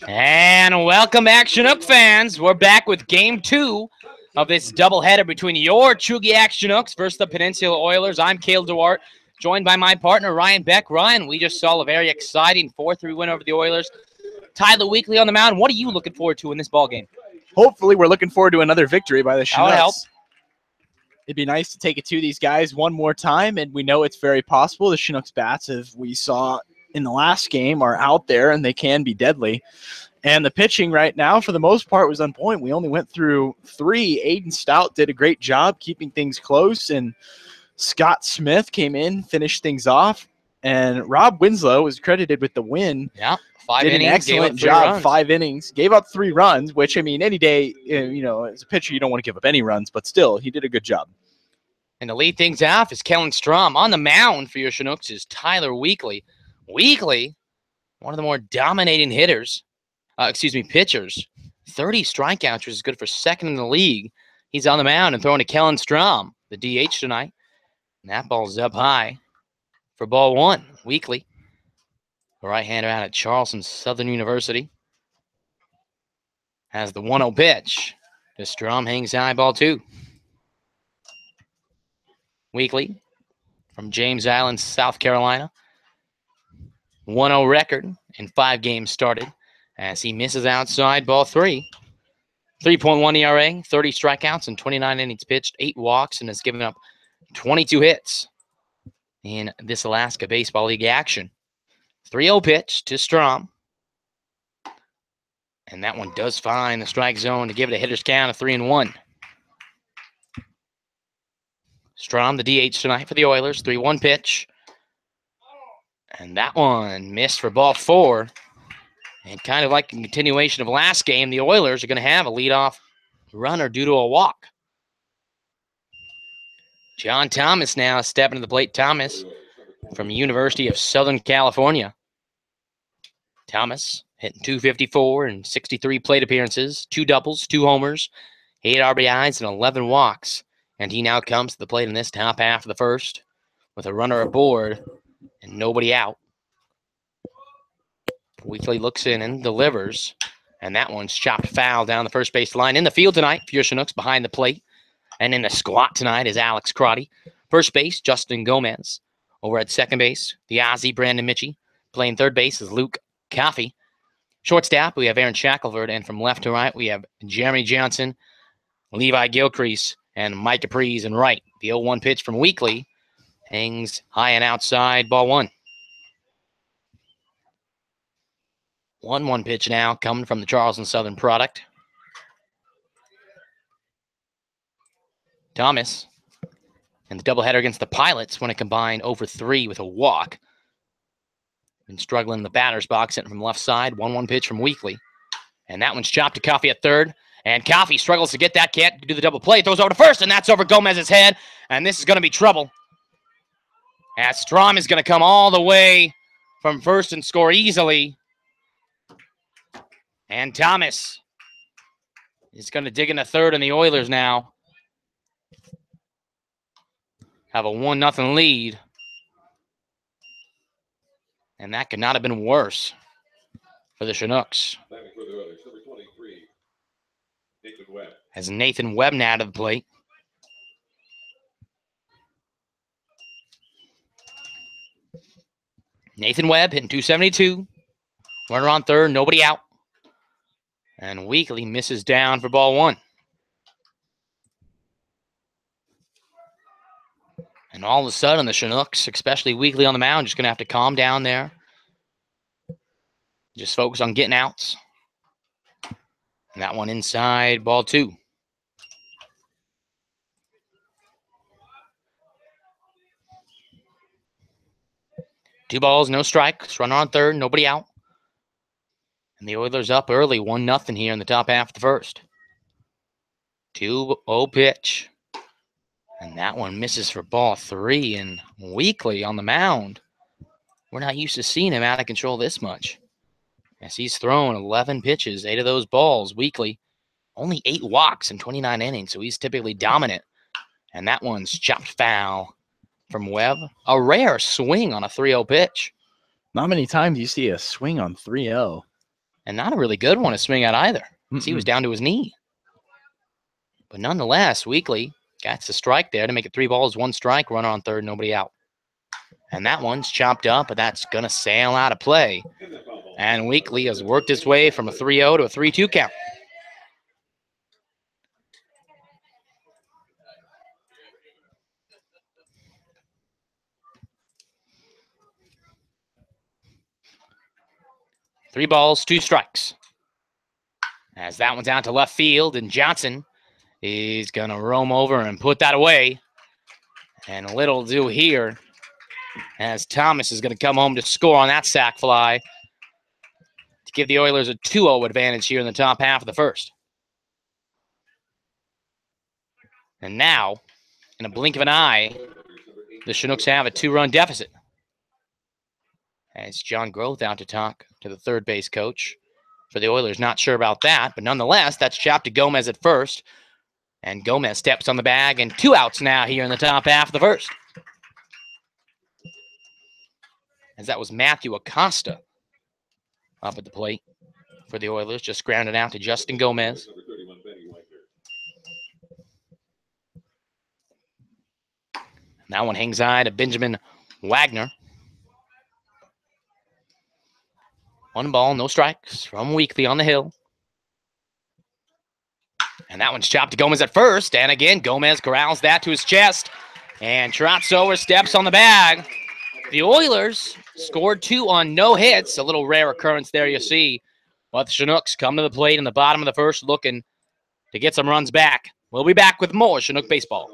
And welcome back, Chinook fans. We're back with Game 2 of this doubleheader between your Chugiak Chinooks versus the Peninsula Oilers. I'm Cale Duarte, joined by my partner, Ryan Beck. Ryan, we just saw a very exciting 4-3 win over the Oilers. Tyler Weekly on the mound. What are you looking forward to in this ballgame? Hopefully, we're looking forward to another victory by the Chinooks. That would help. It'd be nice to take it to these guys one more time, and we know it's very possible. The Chinooks bats, as we saw in the last game, are out there, and they can be deadly. And the pitching right now, for the most part, was on point. We only went through 3. Aiden Stout did a great job keeping things close, and Scott Smith came in, finished things off, and Rob Winslow was credited with the win. Yeah, 5 did innings, an excellent job. 5 innings, gave up 3 runs, which, I mean, any day, as a pitcher, you don't want to give up any runs, but still, he did a good job. And to lead things off is Kellen Strom. On the mound for your Chinooks is Tyler Weekly. Weekly, one of the more dominating pitchers. 30 strikeouts, which is good for second in the league. He's on the mound and throwing to Kellen Strom, the DH tonight. And that ball's up high for ball 1. Weekly, the right-hander out at Charleston Southern University, has the 1-0 pitch. The Strom hangs high, ball 2. Weekly from James Island, South Carolina. 1-0 record in 5 games started as he misses outside, ball 3. 3.1 ERA, 30 strikeouts and 29 innings pitched, 8 walks, and has given up 22 hits in this Alaska Baseball League action. 3-0 pitch to Strom. And that one does find the strike zone to give it a hitter's count of 3-1. Strom, the DH tonight for the Oilers. 3-1 pitch. And that one missed for ball 4. And kind of like a continuation of last game, the Oilers are going to have a leadoff runner due to a walk. John Thomas now stepping to the plate. Thomas from the University of Southern California. Thomas hitting .254 in 63 plate appearances, 2 doubles, 2 homers, 8 RBIs, and 11 walks. And he now comes to the plate in this top half of the first with a runner aboard and nobody out. Weekly looks in and delivers. And that one's chopped foul down the first base line. In the field tonight for your Chinooks behind the plate. And in the squat tonight is Alex Crotty. First base, Justin Gomez. Over at second base, the Aussie, Brandon Mitchie. Playing third base is Luke Coffey. Shortstop, we have Aaron Shackelford. And from left to right, we have Jeremy Johnson, Levi Gilcrease, and Mike Capriz in right. The 0-1 pitch from Weekly hangs high and outside, ball 1. 1-1 pitch now coming from the Charleston Southern product. Thomas in the doubleheader against the Pilots when it combined over 3 with a walk. Been struggling in the batter's box, hitting from left side. 1-1 pitch from Weekly. And that one's chopped to Coffey at third. And Coffey struggles to get that, can't do the double play. Throws over to first, and that's over Gomez's head. And this is going to be trouble. As Strom is going to come all the way from first and score easily. And Thomas is going to dig into third, and the Oilers now have a 1-0 lead. And that could not have been worse for the Chinooks. As Nathan Webb now to the plate. Nathan Webb hitting .272. Runner on third, nobody out. And Weekly misses down for ball 1. And all of a sudden, the Chinooks, especially Weekly on the mound, just going to have to calm down there. Just focus on getting outs. And that one inside, ball 2. Two balls, no strikes. Runner on third, nobody out. And the Oilers up early, 1-0 here in the top half of the first. 2-0 pitch. And that one misses for ball 3. And Weekly on the mound. We're not used to seeing him out of control this much. As he's thrown 11 pitches, 8 of those balls. Weekly, only 8 walks in 29 innings, so he's typically dominant. And that one's chopped foul from Webb. A rare swing on a 3-0 pitch. Not many times you see a swing on 3-0. and not a really good one to swing at either. He was down to his knee. But nonetheless, Weekly gets a strike there to make it 3 balls, 1 strike, runner on third, nobody out. And that one's chopped up, but that's going to sail out of play. And Weekly has worked his way from a 3-0 to a 3-2 count. Three balls, 2 strikes. As that one's out to left field, and Johnson is going to roam over and put that away. And little do here, as Thomas is going to come home to score on that sac fly to give the Oilers a 2-0 advantage here in the top half of the first. And now, in a blink of an eye, the Chinooks have a 2-run deficit. As John Groth out to talk to the third base coach for the Oilers. Not sure about that, but nonetheless, that's chopped to Gomez at first. And Gomez steps on the bag, and 2 outs now here in the top half of the first. As that was Matthew Acosta up at the plate for the Oilers, just grounded out to Justin Gomez. That one hangs high to Benjamin Wagner. 1 ball, no strikes from Weekly on the hill. And that one's chopped to Gomez at first. And again, Gomez corrals that to his chest. And trots over, steps on the bag. The Oilers scored 2 on no hits. A little rare occurrence there, you see. But the Chinooks come to the plate in the bottom of the first, looking to get some runs back. We'll be back with more Chinook baseball.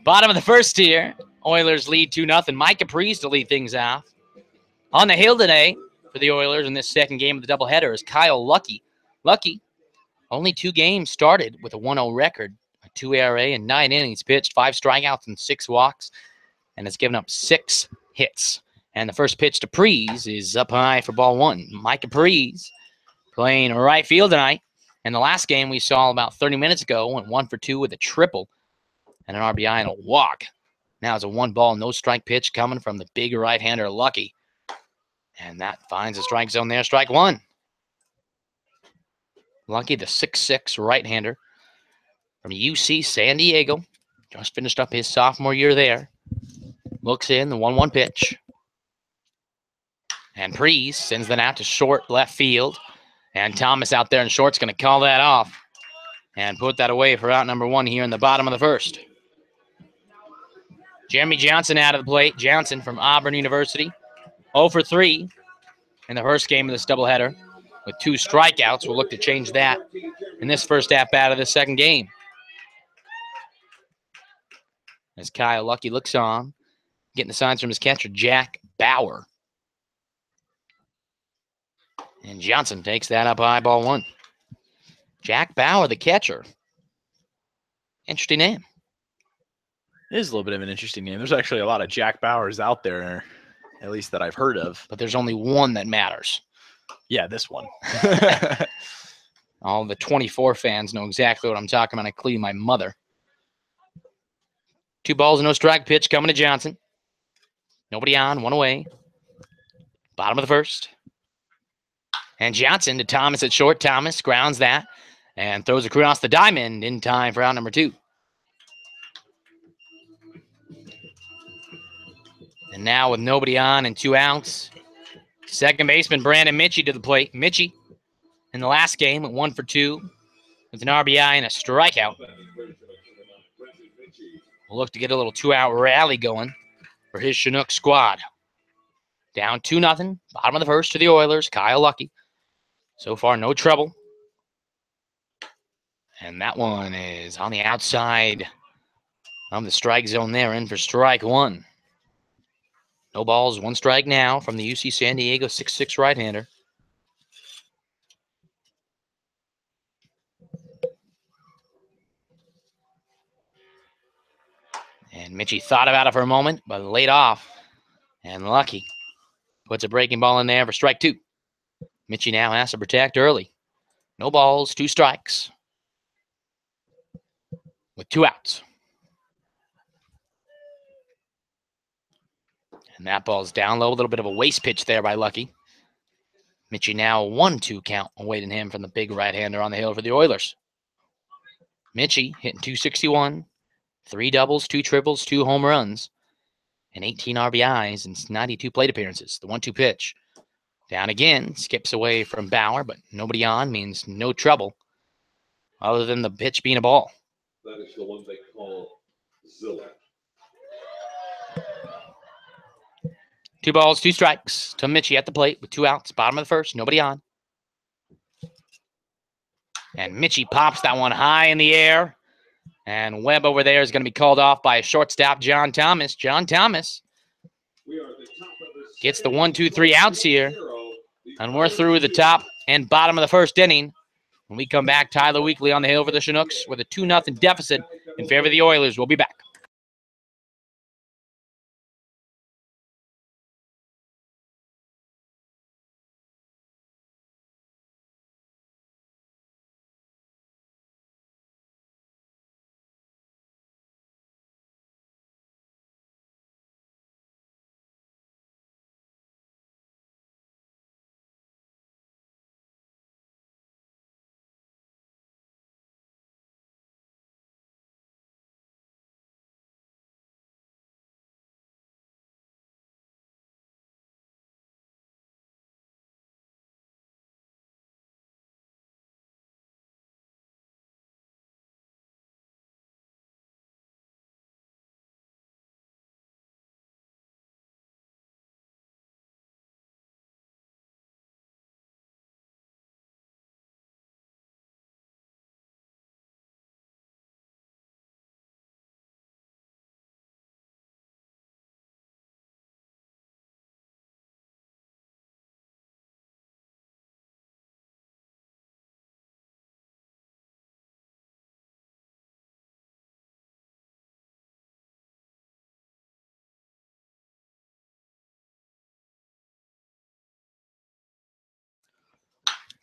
Bottom of the first here. Oilers lead 2-0. Mike Caprice to lead things off. On the hill today for the Oilers in this second game of the doubleheader is Kyle Lucky. Lucky, only 2 games started with a 1-0 record, a 2 ERA and 9 innings pitched, 5 strikeouts and 6 walks, and has given up 6 hits. And the first pitch to Prees is up high for ball 1. Mike Prees playing right field tonight. In the last game we saw about 30 minutes ago, went 1 for 2 with a triple and an RBI and a walk. Now it's a 1 ball, no strike pitch coming from the big right-hander Lucky. And that finds a strike zone there, strike 1. Lucky, the 6'6" right-hander from UC San Diego. Just finished up his sophomore year there. Looks in, the 1-1 pitch. And Prees sends that out to short left field. And Thomas out there in short's going to call that off and put that away for out number 1 here in the bottom of the first. Jeremy Johnson out of the plate. Johnson from Auburn University. 0 for 3 in the first game of this doubleheader with 2 strikeouts. We'll look to change that in this first at-bat of the second game. As Kyle Lucky looks on, getting the signs from his catcher, Jack Bauer. And Johnson takes that up high, ball 1. Jack Bauer, the catcher. Interesting name. It is a little bit of an interesting name. There's actually a lot of Jack Bauers out there, at least that I've heard of. But there's only one that matters. Yeah, this one. All the 24 fans know exactly what I'm talking about, including my mother. 2 balls and no strike pitch coming to Johnson. Nobody on, 1 away. Bottom of the first. And Johnson to Thomas at short. Thomas grounds that and throws across the diamond in time for out number 2. And now with nobody on and 2 outs, second baseman Brandon Mitchie to the plate. Mitchie in the last game went 1 for 2 with an RBI and a strikeout. We'll look to get a little 2-out rally going for his Chinook squad. Down 2-0, bottom of the first to the Oilers. Kyle Lucky. So far, no trouble. And that one is on the outside of the strike zone there, in for strike 1. No balls, 1 strike now from the UC San Diego 6'6" right-hander. And Mitchie thought about it for a moment, but laid off. And Lucky puts a breaking ball in there for strike 2. Mitchie now has to protect early. No balls, 2 strikes. With 2 outs. And that ball's down low. A little bit of a waste pitch there by Lucky. Mitchie now 1-2 count awaiting him from the big right-hander on the hill for the Oilers. Mitchie hitting .261, 3 doubles, 2 triples, 2 home runs, and 18 RBIs and 92 plate appearances. The 1-2 pitch. Down again, skips away from Bauer, but nobody on means no trouble other than the pitch being a ball. That is the one they call Zilla. 2 balls, 2 strikes to Mitchie at the plate with 2 outs. Bottom of the first, nobody on. And Mitchie pops that one high in the air. And Webb over there is going to be called off by a shortstop, John Thomas. John Thomas gets the 1, 2, 3 outs here. And we're through the top and bottom of the first inning. When we come back, Tyler Weekly on the hill for the Chinooks with a 2-0 deficit in favor of the Oilers. We'll be back.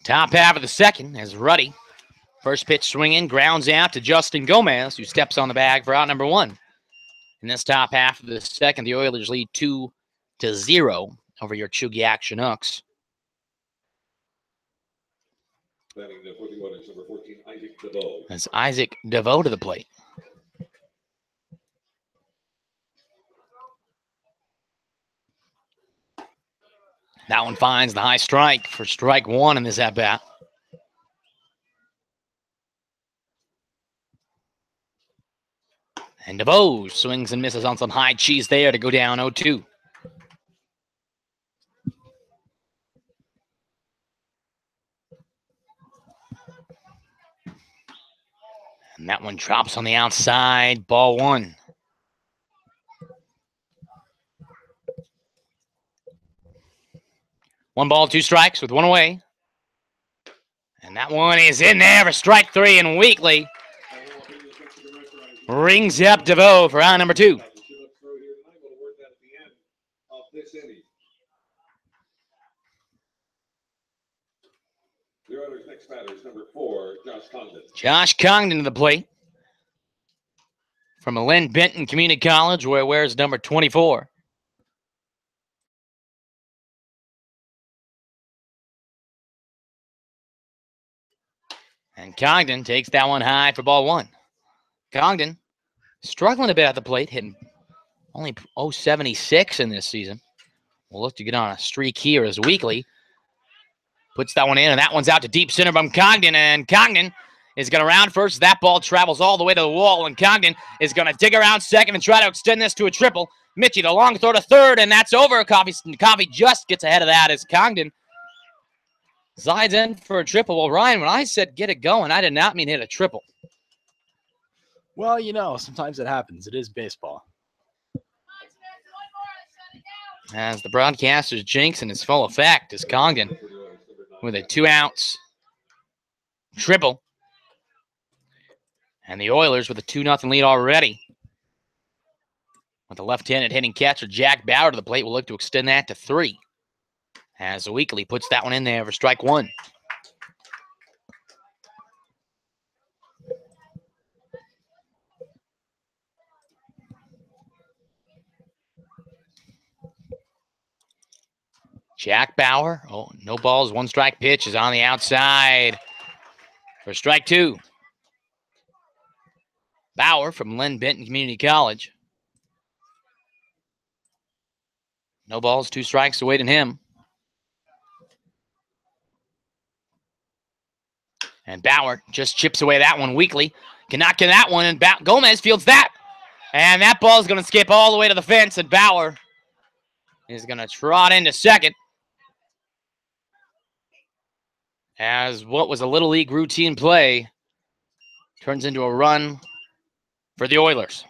Top half of the second as Ruddy, first pitch swinging, grounds out to Justin Gomez, who steps on the bag for out number 1. In this top half of the second, the Oilers lead 2-0 over your Chugiak Chinooks. That's Isaac DeVoe to the plate. That one finds the high strike for strike 1 in this at-bat. And DeVoe swings and misses on some high cheese there to go down 0-2. And that one drops on the outside, ball 1. One ball, 2 strikes with 1 away. And that one is in there for strike 3, and Weekly rings up DeVoe for out number 2. Next batter is number 4, Josh Congdon. Josh Congdon to the plate from Lynn Benton Community College, where he wears number 24. And Congdon takes that one high for ball 1. Congdon struggling a bit at the plate, hitting only .076 in this season. We'll look to get on a streak here as Weekly puts that one in, and that one's out to deep center from Congdon, and Congdon is going to round first. That ball travels all the way to the wall, and Congdon is going to dig around second and try to extend this to a triple. Mitchie, the long throw to third, and that's over. Coffee just gets ahead of that as Congdon slides in for a triple. Well, Ryan, when I said get it going, I did not mean hit a triple. Well, you know, sometimes it happens. It is baseball. As the broadcaster's jinx is full effect as Congdon with a 2-outs triple. And the Oilers with a 2-0 lead already. With the left-handed hitting catcher Jack Bauer to the plate, will look to extend that to 3. As Weekly puts that one in there for strike 1. Jack Bauer, no balls, 1 strike pitch is on the outside for strike 2. Bauer from Lynn Benton Community College. No balls, 2 strikes awaiting him. And Bauer just chips away that one. Weekly cannot get that one, and Gomez fields that. And that ball is going to skip all the way to the fence, and Bauer is going to trot into second. As what was a Little League routine play turns into a run for the Oilers.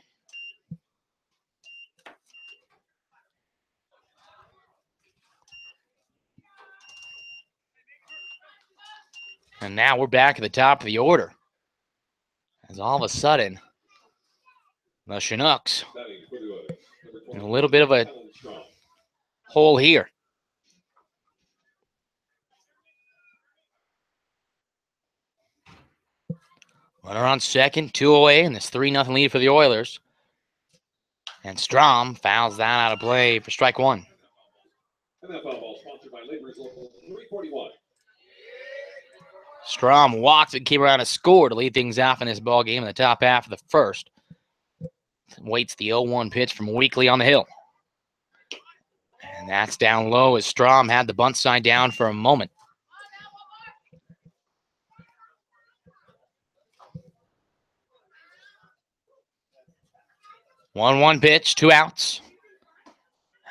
And now we're back at the top of the order. As all of a sudden, the Chinooks in a little bit of a hole here. Runner on second, 2 away, and this 3-0 lead for the Oilers. And Strom fouls that out of play for strike 1. And that foul ball sponsored by Laborers Local 341. Strom walked and came around a score to lead things off in this ball game in the top half of the first. Waits the 0-1 pitch from Weekly on the hill. And that's down low as Strom had the bunt side down for a moment. 1-1 pitch, 2 outs.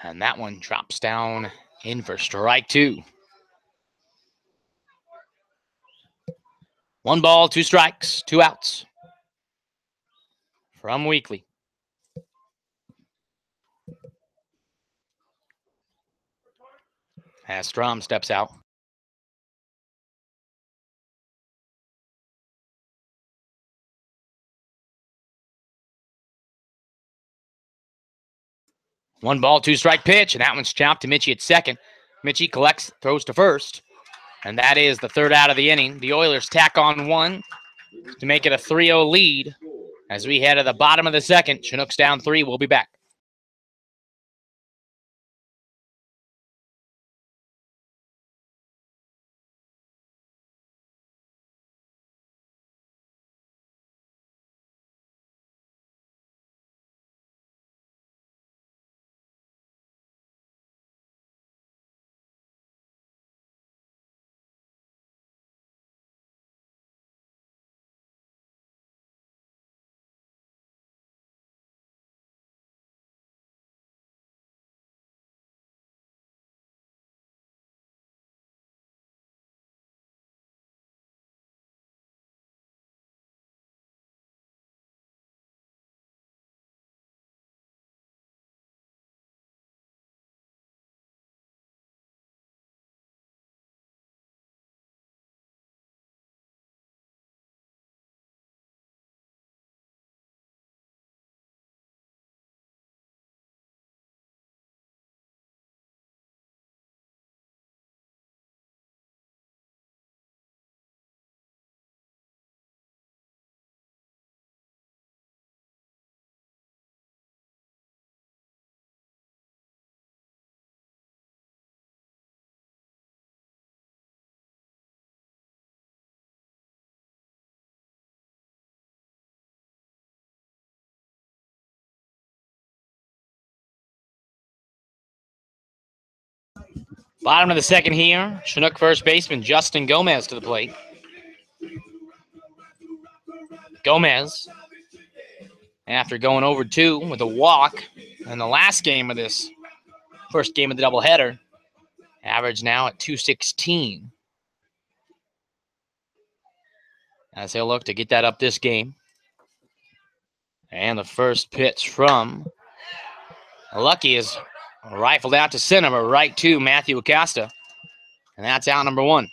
And that one drops down in for strike 2. 1 ball, 2 strikes, 2 outs from Weekly. As Strom steps out. One ball, 2 strike pitch, and that one's chopped to Mitchie at second. Mitchie collects, throws to first, and that is the 3rd out of the inning. The Oilers tack on 1 to make it a 3-0 lead. As we head to the bottom of the second, Chinooks down 3. We'll be back. Bottom of the second here. Chinook first baseman Justin Gomez to the plate. Gomez, after going over 2 with a walk in the last game of this first game of the doubleheader, average now at 216. As he'll look to get that up this game. And the first pitch from Lucky is rifled out to center, but right to Matthew Acosta. And that's out number 1.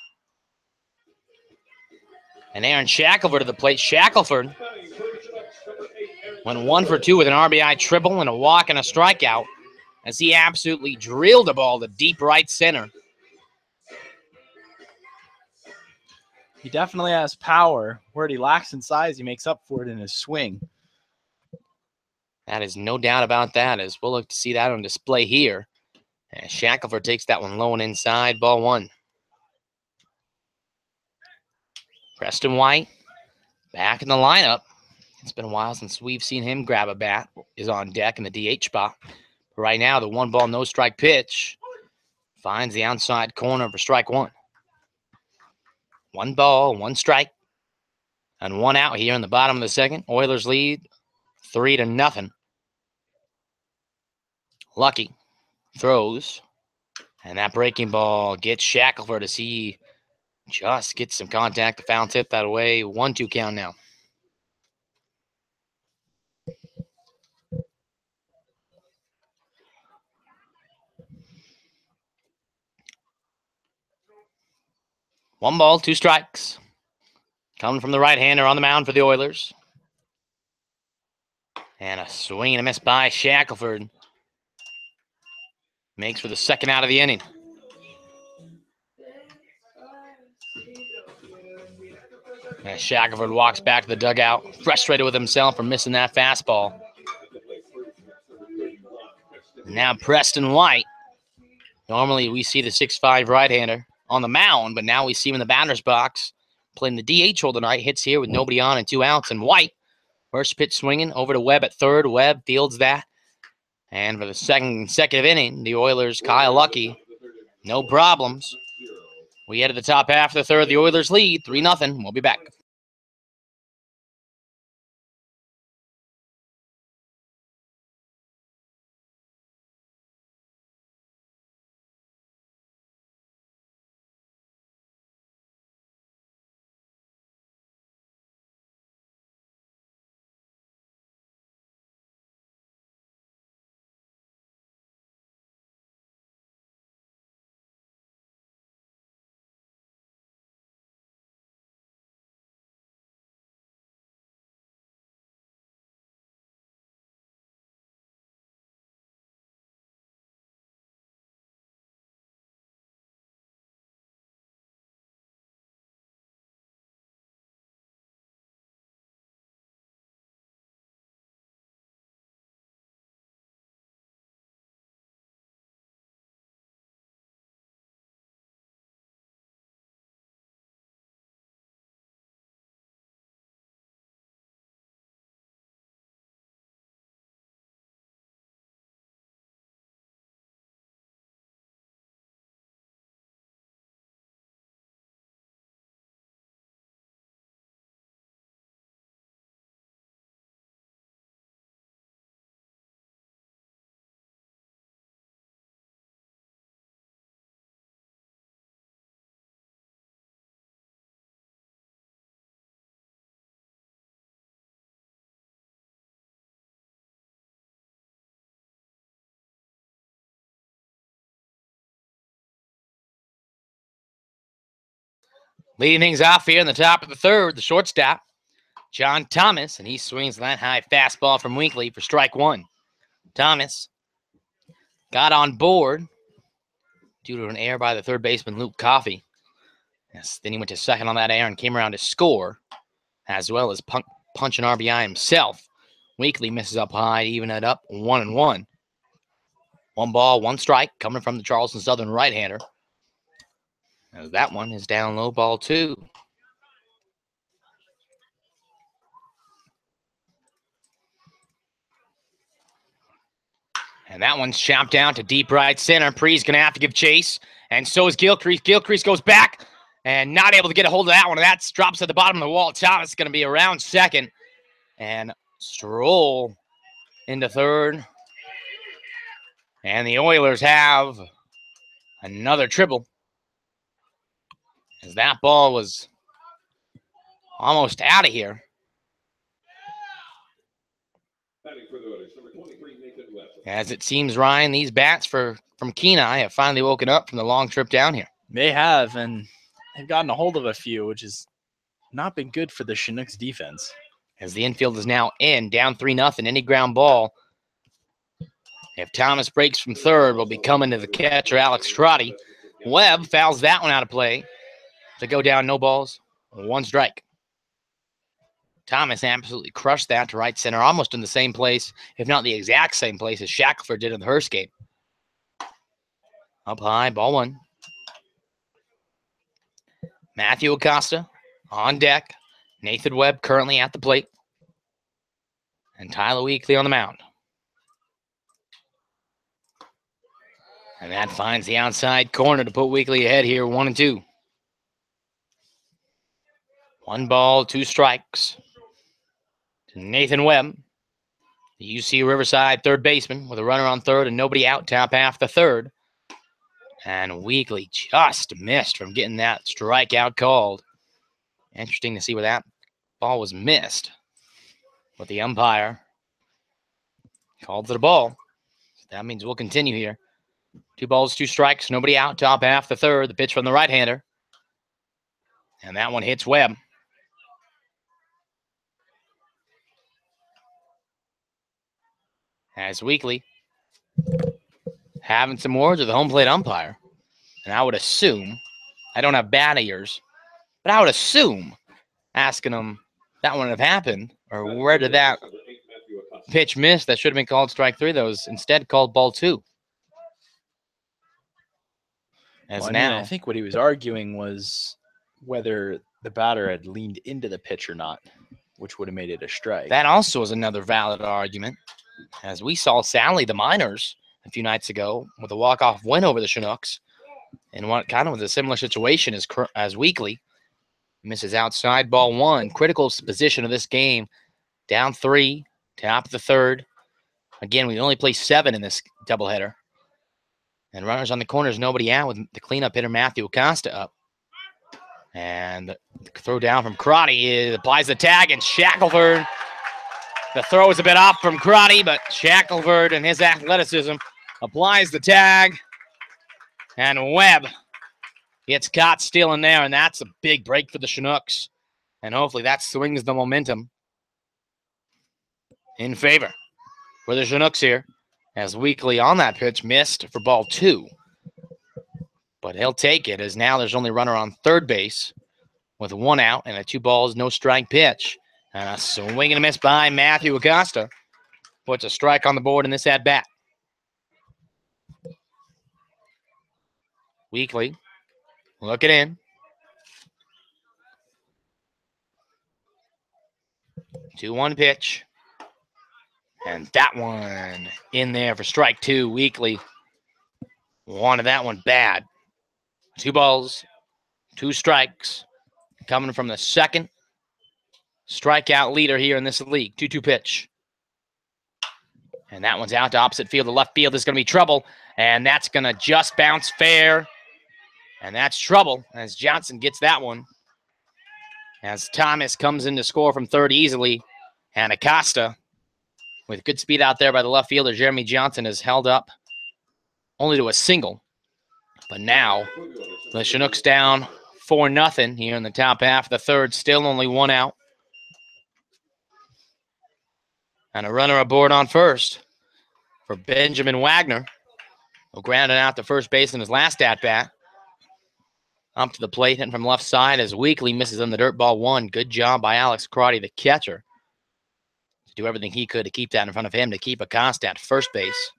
And Aaron Shackelford to the plate. Shackelford went 1 for 2 with an RBI triple and a walk and a strikeout as he absolutely drilled the ball to deep right center. He definitely has power. Where he lacks in size, he makes up for it in his swing. That is no doubt about that, as we'll look to see that on display here. And Shackelford takes that one low and inside, ball 1. Preston White back in the lineup. It's been a while since we've seen him grab a bat. Is on deck in the DH spot. But right now, the 1-ball, no-strike pitch finds the outside corner for strike 1. 1 ball, 1 strike, and 1 out here in the bottom of the second. Oilers lead 3-0. Lucky throws, and that breaking ball gets Shackelford as he just gets some contact. The foul tip that away. 1-2 count now. One ball, 2 strikes. Coming from the right-hander on the mound for the Oilers. And a swing and a miss by Shackelford. Makes for the second out of the inning. As Shackelford walks back to the dugout, frustrated with himself for missing that fastball. Now Preston White. Normally we see the 6'5" right-hander on the mound, but now we see him in the batter's box playing the DH role tonight. Hits here with nobody on and 2 outs. And White, first pitch swinging over to Webb at third. Webb fields that. And for the second consecutive inning, the Oilers, Kyle Lucky, no problems. We head to the top half of the third. The Oilers lead 3-0. We'll be back. Leading things off here in the top of the third, the shortstop, John Thomas, and he swings that high fastball from Winkley for strike 1. Thomas got on board due to an error by the third baseman, Luke Coffey. Yes, then he went to second on that error and came around to score, as well as punch an RBI himself. Winkley misses up high, even it up 1-1. 1 ball, 1 strike, coming from the Charleston Southern right-hander. That one is down low, ball 2. And that one's chopped down to deep right center. Pre's going to have to give chase. And so is Gilcrease. Gilcrease goes back and not able to get a hold of that one. That drops at the bottom of the wall. Thomas is going to be around second. And Stroll into third. And the Oilers have another triple, as that ball was almost out of here. As it seems, Ryan, these bats from Kenai have finally woken up from the long trip down here. They have, and they've gotten a hold of a few, which has not been good for the Chinooks defense. As the infield is now in, down 3-0, any ground ball. If Thomas breaks from third, will be coming to the catcher, Alex Crotty. Webb fouls that one out of play to go down, no balls, 1 strike. Thomas absolutely crushed that to right center, almost in the same place, if not the exact same place as Shackelford did in the Hearst game. Up high, ball 1. Matthew Acosta on deck. Nathan Webb currently at the plate. And Tyler Weekley on the mound. And that finds the outside corner to put Weekley ahead here, 1-2. 1 ball, 2 strikes. To Nathan Webb, the UC Riverside third baseman, with a runner on third and nobody out, top half the third. And Weekley just missed from getting that strikeout called. Interesting to see where that ball was missed. But the umpire called it a ball. That means we'll continue here. 2 balls, 2 strikes, nobody out, top half the third. The pitch from the right-hander. And that one hits Webb. As Weekley having some words with the home plate umpire. And I would assume, I don't have bat ears, but I would assume asking him that wouldn't have happened, or where did that pitch miss that should have been called strike 3 that was instead called ball 2. I think what he was arguing was whether the batter had leaned into the pitch or not, which would have made it a strike. That also is another valid argument, as we saw Sally, the Miners, a few nights ago with a walk-off win over the Chinooks in what kind of was a similar situation as Weekley. Misses outside, ball 1. Critical position of this game. Down 3, top of the third. Again, we only play 7 in this doubleheader. And runners on the corners, nobody out with the cleanup hitter Matthew Acosta up. And the throw down from Crotty applies the tag, and Shackelford. The throw is a bit off from Crotty, but Shackelford and his athleticism applies the tag. And Webb gets caught still in there, and that's a big break for the Chinooks. And hopefully that swings the momentum in favor for the Chinooks here, as Weekley on that pitch missed for ball 2. But he'll take it, as now there's only runner on third base with 1 out and a 2 balls, no strike pitch. And a swing and a miss by Matthew Acosta puts a strike on the board in this at-bat. Weekley looking in. 2-1 pitch. And that one in there for strike 2. Weekley wanted that one bad. 2 balls, 2 strikes. Coming from the second strikeout leader here in this league. 2-2 pitch. And that one's out to opposite field. The left field is going to be trouble. And that's going to just bounce fair. And that's trouble as Johnson gets that one. As Thomas comes in to score from third easily. And Acosta, with good speed out there by the left fielder, Jeremy Johnson, is held up only to a single. But now the Chinooks down 4-0 here in the top half of the third. Still only 1 out. And a runner aboard on first for Benjamin Wagner, who grounded out to first base in his last at-bat. Up to the plate, hitting from left side as Weekley misses on the dirt, ball 1. Good job by Alex Crotty, the catcher, to do everything he could to keep that in front of him, to keep Acosta at first base.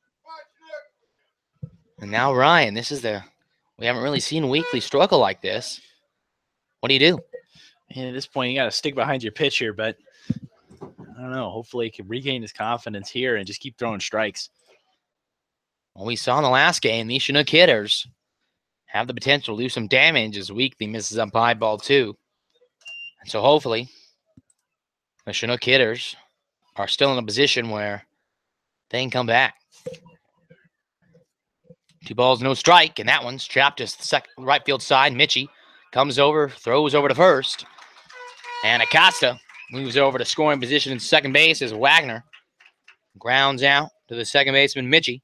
And now Ryan, we haven't really seen Weekley struggle like this. What do you do? And at this point, you got to stick behind your pitcher, but I don't know. Hopefully he can regain his confidence here and just keep throwing strikes. Well, we saw in the last game, these Chinook hitters have the potential to do some damage as Weekly misses up high ball 2. And so hopefully the Chinook hitters are still in a position where they can come back. 2 balls, no strike, and that one's trapped as the second right field side. Mitchie comes over, throws over to first, and Acosta moves over to scoring position in second base as Wagner grounds out to the second baseman, Mitchie.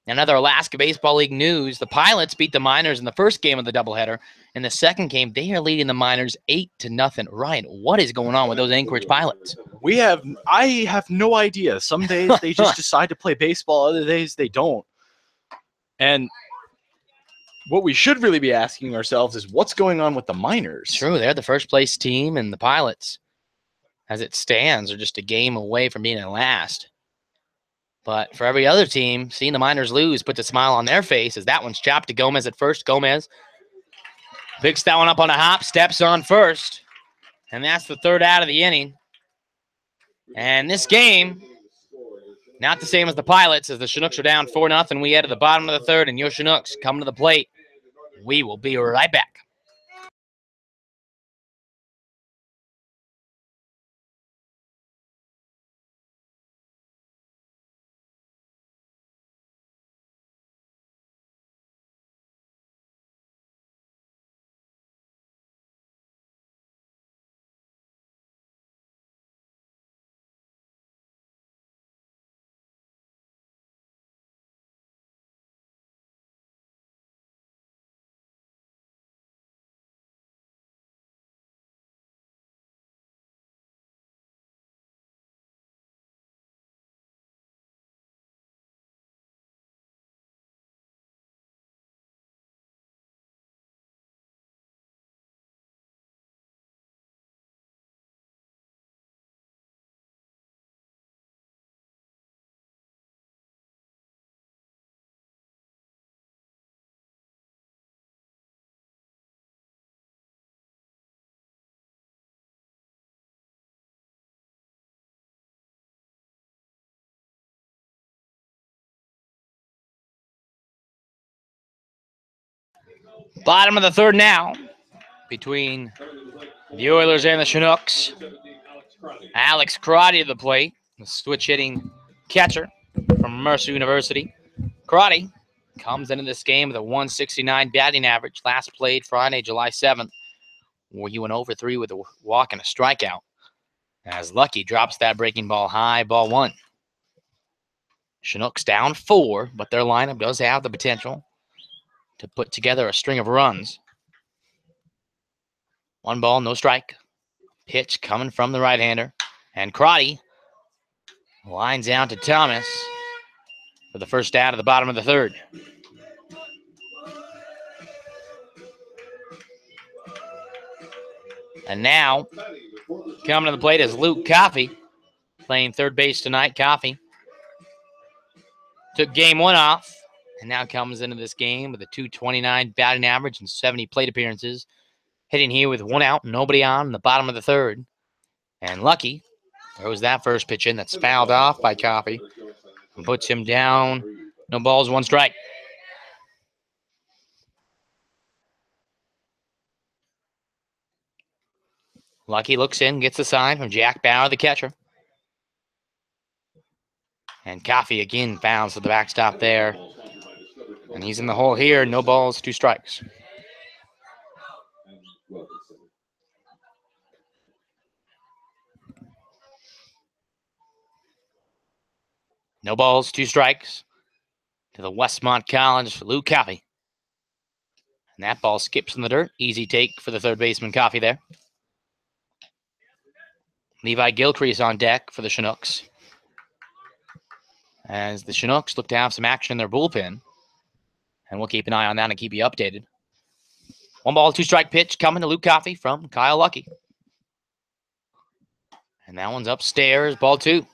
Another Alaska Baseball League news. The Pilots beat the Miners in the first game of the doubleheader. In the second game, they are leading the Miners 8-0. Ryan, what is going on with those Anchorage Pilots? I have no idea. Some days they just decide to play baseball, other days they don't. And what we should really be asking ourselves is what's going on with the Miners? True, they're the first place team, and the Pilots, as it stands, are just a game away from being in last. But for every other team, seeing the Miners lose puts a smile on their face as that one's chopped to Gomez at first. Gomez picks that one up on a hop, steps on first, and that's the third out of the inning. And this game, not the same as the Pilots, as the Chinooks are down 4-0. We head to the bottom of the third, and your Chinooks come to the plate. We will be right back. Bottom of the third now between the Oilers and the Chinooks. Alex Crotty to the plate, the switch hitting catcher from Mercer University. Crotty comes into this game with a 169 batting average. Last played Friday, July 7th, where he went over 3 with a walk and a strikeout. As Lucky drops that breaking ball high, ball 1. Chinooks down 4, but their lineup does have the potential to put together a string of runs. 1 ball, no strike. Pitch coming from the right-hander. And Crotty lines out to Thomas for the first out of the bottom of the third. And now, coming to the plate is Luke Coffey, playing third base tonight. Coffey took game 1 off, and now comes into this game with a 229 batting average and 70 plate appearances. Hitting here with 1 out, nobody on in the bottom of the third. And Lucky throws that first pitch in that's fouled off by Coffey and puts him down. No balls, 1 strike. Lucky looks in, gets the sign from Jack Bauer, the catcher. And Coffey again fouls to the backstop there. And he's in the hole here. No balls, 2 strikes. No balls, 2 strikes to the Westmont College, Luke Coffey. And that ball skips in the dirt. Easy take for the third baseman, Coffey there. Levi Gilcrease on deck for the Chinooks, as the Chinooks look to have some action in their bullpen. And we'll keep an eye on that and keep you updated. 1 ball, 2 strike pitch coming to Luke Coffey from Kyle Lucky. And that one's upstairs, ball 2.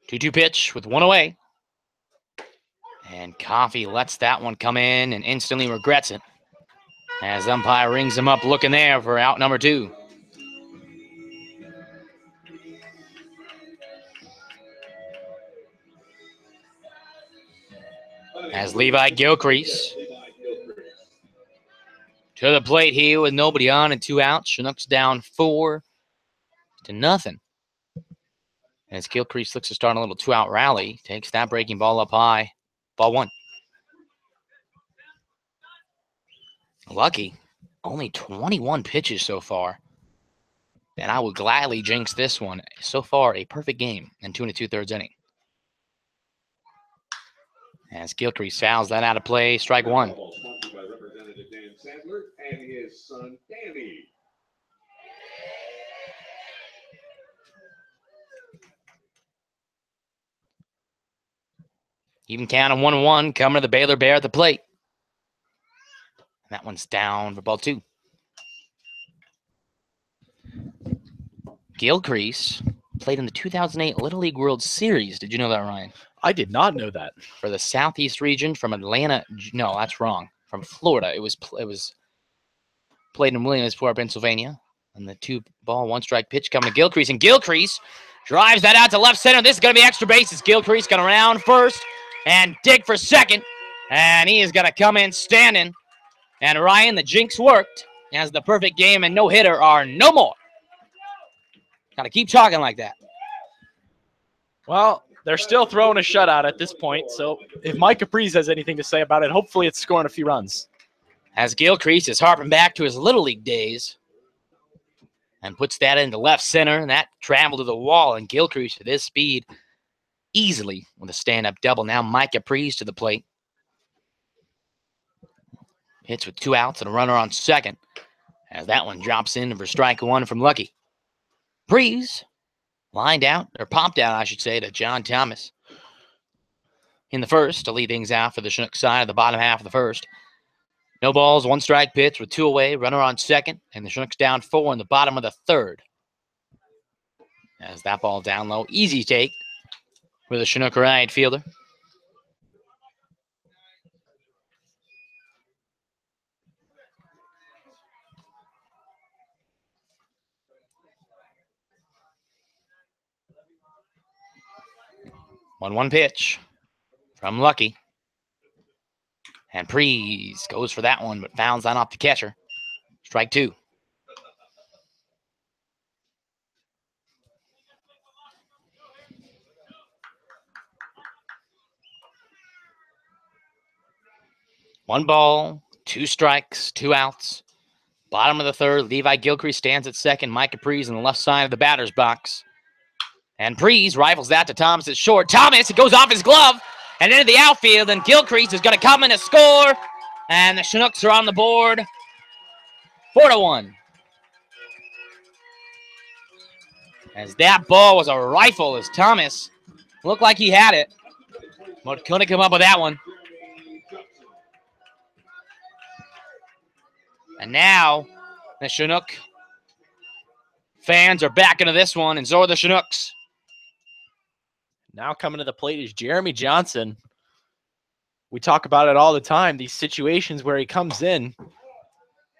Two-two pitch with 1 away. And Coffey lets that one come in and instantly regrets it, as umpire rings him up looking there for out number 2. As Levi Gilcrease to the plate here with nobody on and 2 outs. Chinooks down 4-0. As Gilcrease looks to start a little 2-out rally, takes that breaking ball up high. Ball 1. Lucky, only 21 pitches so far. And I would gladly jinx this one. So far, a perfect game in 2 2/3 inning. As Gilcrease fouls that out of play, strike 1. Even count of 1-1 coming to the Baylor Bear at the plate. And that one's down for ball 2. Gilcrease played in the 2008 Little League World Series. Did you know that, Ryan? I did not know that. For the Southeast region from Atlanta. No, that's wrong. From Florida. It was played in Williamsport, Pennsylvania. And the 2-ball, 1-strike pitch coming to Gilcrease. And Gilcrease drives that out to left center. This is going to be extra bases. Gilcrease going to round first and dig for second. And he is going to come in standing. And Ryan, the jinx worked as the perfect game and no hitter are no more. Got to keep talking like that. Well, they're still throwing a shutout at this point. So if Mike Capriz has anything to say about it, hopefully it's scoring a few runs. As Gilcrease is harping back to his Little League days and puts that into left center, and that traveled to the wall, and Gilcrease at this speed easily with a stand-up double. Now Mike Capriz to the plate. Hits with 2 outs and a runner on second as that one drops in for strike 1 from Lucky. Capriz lined out, or popped out, I should say, to John Thomas in the first to lead things out for the Chinook side of the bottom half of the first. No balls, 1-strike pitch with 2 away, runner on second, and the Chinooks down 4 in the bottom of the third. As that ball down low, easy take for the Chinook right fielder. One pitch from Lucky. And Prees goes for that one, but fouls that off the catcher. Strike 2. One ball, 2 strikes, 2 outs. Bottom of the third, Levi Gilcrease stands at second. Mike Capriz on the left side of the batter's box. And Prees rifles that to Thomas at short. Thomas, it goes off his glove and into the outfield. And Gilcrease is going to come in to score. And the Chinooks are on the board 4-1. As that ball was a rifle as Thomas looked like he had it, but couldn't come up with that one. And now the Chinook fans are back into this one, and so are the Chinooks. Now coming to the plate is Jeremy Johnson. We talk about it all the time, these situations where he comes in.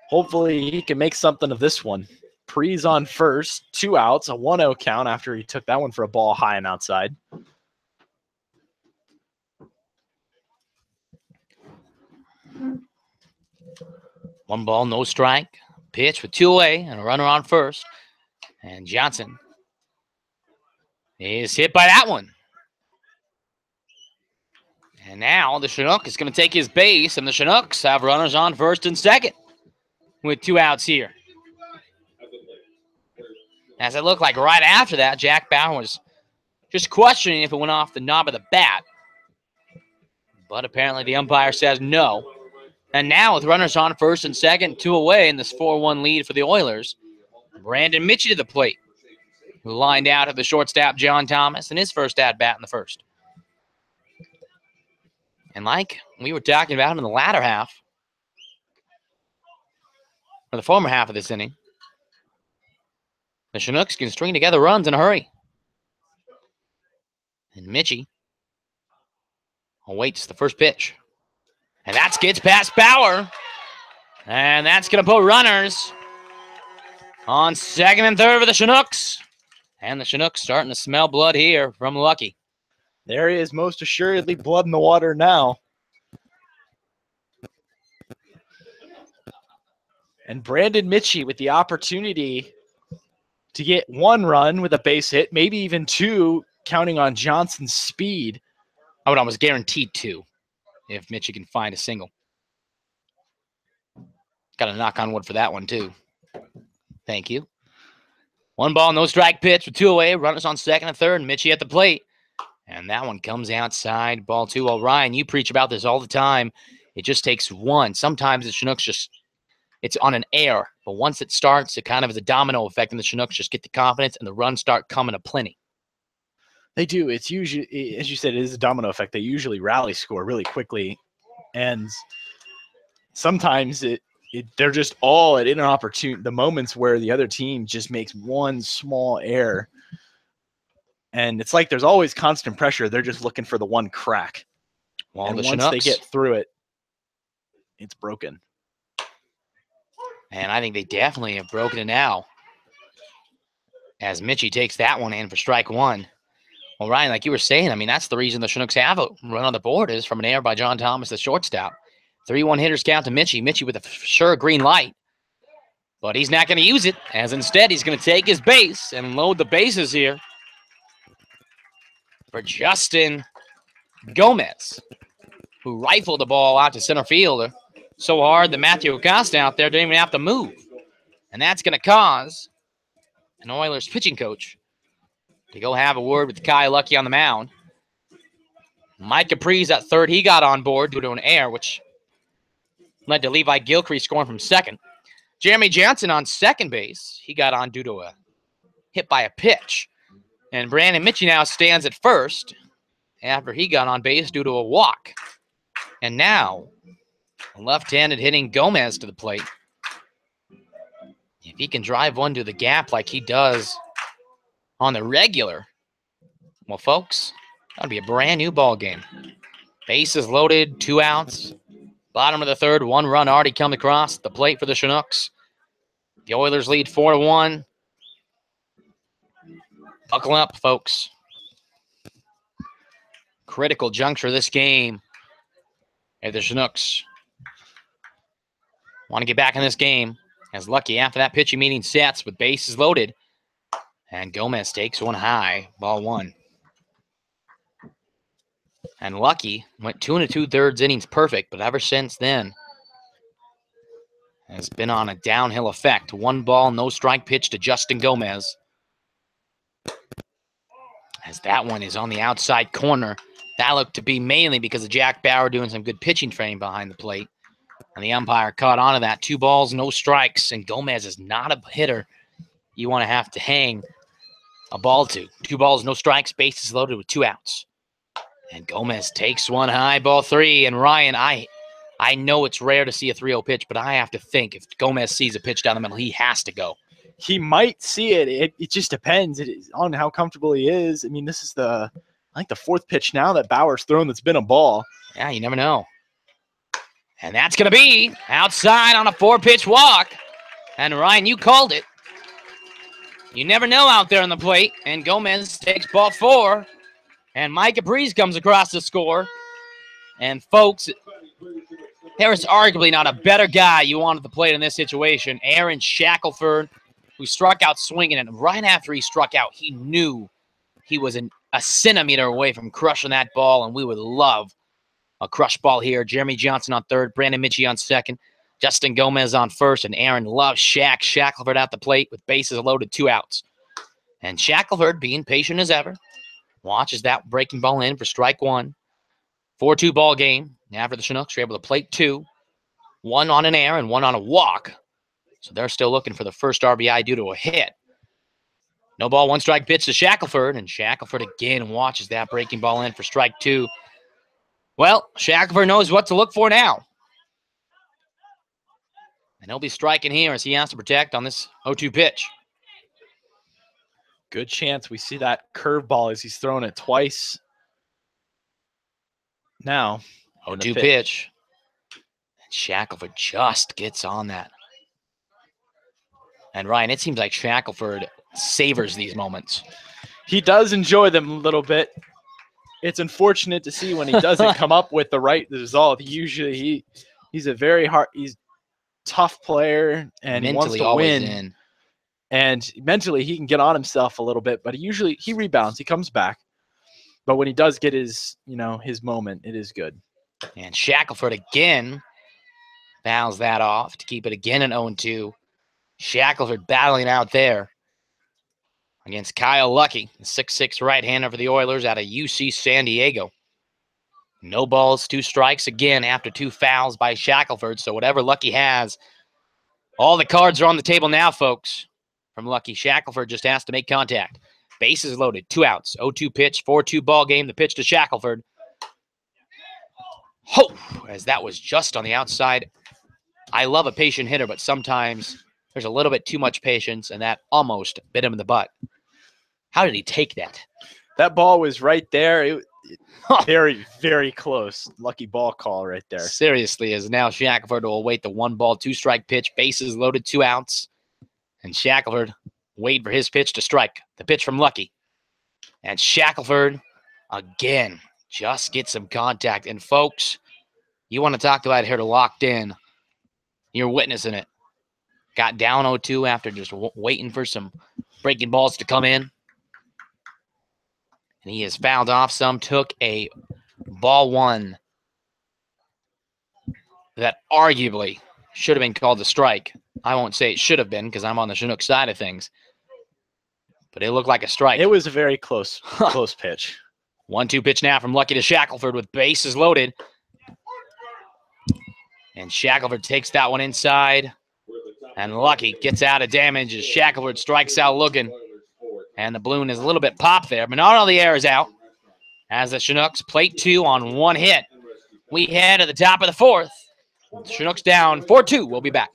Hopefully he can make something of this one. Prees on first, 2 outs, a 1-0 count after he took that one for a ball high and outside. One ball, no strike. Pitch with 2 away and a runner on first. And Johnson is hit by that one. And now the Chinook is going to take his base, and the Chinooks have runners on first and second with 2 outs here. As it looked like right after that, Jack Bauer was just questioning if it went off the knob of the bat. But apparently the umpire says no. And now with runners on first and second, 2 away in this 4-1 lead for the Oilers, Brandon Mitchie to the plate, who lined out at the shortstop John Thomas in his first at-bat in the first. And like we were talking about in the latter half, or the former half of this inning, the Chinooks can string together runs in a hurry. And Mitchie awaits the first pitch. And that gets past Bauer. And that's going to put runners on second and third for the Chinooks. And the Chinooks starting to smell blood here from Lucky. There is most assuredly blood in the water now. And Brandon Mitchie with the opportunity to get 1 run with a base hit, maybe even 2, counting on Johnson's speed. I would almost guaranteed 2 if Mitchie can find a single. Got to knock on wood for that one, too. Thank you. 1 ball, no strike pitch with 2 away. Runners on second and third. Mitchie at the plate. And that one comes outside. Ball 2. Well, Ryan, you preach about this all the time. It just takes 1. Sometimes the Chinooks it's on an air. But once it starts, it kind of is a domino effect, and the Chinooks just get the confidence, and the runs start coming aplenty. They do. It's usually, as you said, it is a domino effect. They usually rally score really quickly. And sometimes they're just all at inopportune, the moments where the other team just makes 1 small error. And it's like there's always constant pressure. They're just looking for the 1 crack. Well, and the once Chinooks, they get through it, it's broken. And I think they definitely have broken it now, as Mitchie takes that one in for strike 1. Well, Ryan, like you were saying, I mean, that's the reason the Chinooks have a run on the board is from an error by John Thomas, the shortstop. 3-1 hitters count to Mitchie. Mitchie with a sure green light. But he's not going to use it, as instead he's going to take his base and load the bases here for Justin Gomez, who rifled the ball out to center fielder so hard that Matthew Acosta out there didn't even have to move. And that's going to cause an Oilers pitching coach to go have a word with Kai Lucky on the mound. Mike Capri's at third. He got on board due to an error, which led to Levi Gilchrist scoring from second. Jeremy Johnson on second base. He got on due to a hit by a pitch. And Brandon Mitchie now stands at first after he got on base due to a walk. And now, left-handed hitting Gomez to the plate. If he can drive one to the gap like he does on the regular, well, folks, that'll be a brand new ball game. Bases loaded, 2 outs. Bottom of the third, 1 run already come across the plate for the Chinooks. The Oilers lead 4-1. Buckle up, folks. Critical juncture of this game. If the Chinooks want to get back in this game, as Lucky after that pitching meeting sets with bases loaded. And Gomez takes one high, ball 1. And Lucky went 2 2/3 innings perfect, but ever since then has been on a downhill effect. 1 ball, no strike pitch to Justin Gomez. As that one is on the outside corner. That looked to be mainly because of Jack Bauer doing some good pitching training behind the plate. And the umpire caught on to that. 2 balls, no strikes. And Gomez is not a hitter you want to have to hang a ball to. 2 balls, no strikes, bases loaded with 2 outs. And Gomez takes one high, ball 3. And Ryan, I know it's rare to see a 3-0 pitch, but I have to think if Gomez sees a pitch down the middle, he has to go. He might see it. It just depends on how comfortable he is. I mean, this is I think the 4th pitch now that Bauer's thrown that's been a ball. Yeah, you never know. And that's going to be outside on a 4-pitch walk. And Ryan, you called it. You never know out there on the plate. And Gomez takes ball 4. And Mike Capri's comes across the score. And folks, there is arguably not a better guy you want at the plate in this situation. Aaron Shackelford, who struck out swinging. And right after he struck out, he knew he was a centimeter away from crushing that ball. And we would love a crush ball here. Jeremy Johnson on third, Brandon Mitchie on second, Justin Gomez on first, and Aaron loves Shackelford at the plate with bases loaded, 2 outs. And Shackelford, being patient as ever, watches that breaking ball in for strike 1. 4-2 ball game. After the Chinooks are able to plate 2, 1 on an error and 1 on a walk. So they're still looking for the first RBI due to a hit. No ball, 1 strike pitch to Shackelford, and Shackelford again watches that breaking ball in for strike 2. Well, Shackelford knows what to look for now. And he'll be striking here as he has to protect on this 0-2 pitch. Good chance we see that curveball as he's thrown it twice. Now, 0-2 pitch. And Shackelford just gets on that. And Ryan, it seems like Shackelford savors these moments. He does enjoy them a little bit. It's unfortunate to see when he doesn't come up with the right result. Usually he's a very hard tough player and he wants Mentally to always win. in. And mentally, he can get on himself a little bit, but he rebounds. He comes back. But when he does get his moment, it is good. And Shackelford again fouls that off to keep it again an 0-2. Shackelford battling out there against Kyle Lucky, the 6'6" right-hander for the Oilers out of UC San Diego. No balls, 2 strikes again after 2 fouls by Shackelford. So whatever Lucky has, all the cards are on the table now, folks. From Lucky, Shackelford just has to make contact. Bases loaded, 2 outs, 0-2 pitch, 4-2 ball game. The pitch to Shackelford. Ho! As that was just on the outside. I love a patient hitter, but sometimes there's a little bit too much patience, and that almost bit him in the butt. How did he take that? That ball was right there. Very, very close. Lucky ball call right there. Seriously, as now Shackelford will await the 1-ball, 2-strike pitch. Bases loaded, 2 outs. And Shackelford wait for his pitch to strike. The pitch from Lucky. And Shackelford, again, just get some contact. And folks, you want to talk about a hitter locked in. You're witnessing it. Got down 0-2 after just waiting for some breaking balls to come in. And he has fouled off some. Took a ball 1 that arguably should have been called a strike. I won't say it should have been because I'm on the Chinook side of things. But it looked like a strike. It was a very close pitch. 1-2 pitch now from Lucky to Shackelford with bases loaded. And Shackelford takes that one inside. And Lucky gets out of damage as Shackelford strikes out looking. And the balloon is a little bit popped there, but not all the air is out. As the Chinooks plate 2 on 1 hit. We head to the top of the 4th. Chinooks down 4-2. We'll be back.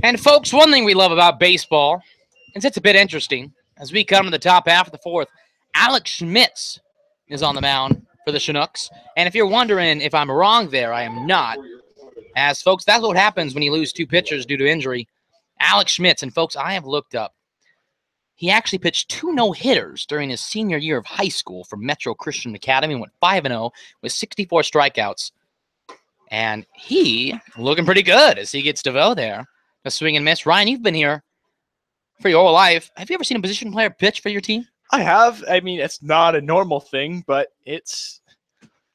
And folks, one thing we love about baseball is it's a bit interesting. As we come to the top half of the 4th, Alex Schmitz is on the mound for the Chinooks. And if you're wondering if I'm wrong there, I am not. As folks, that's what happens when you lose 2 pitchers due to injury. Alex Schmitz, and folks, I have looked up. He actually pitched 2 no-hitters during his senior year of high school for Metro Christian Academy, went 5-0 with 64 strikeouts. And he looking pretty good as he gets DeVoe there. A swing and miss. Ryan, you've been here for your whole life. Have you ever seen a position player pitch for your team? I have. I mean, it's not a normal thing, but it's,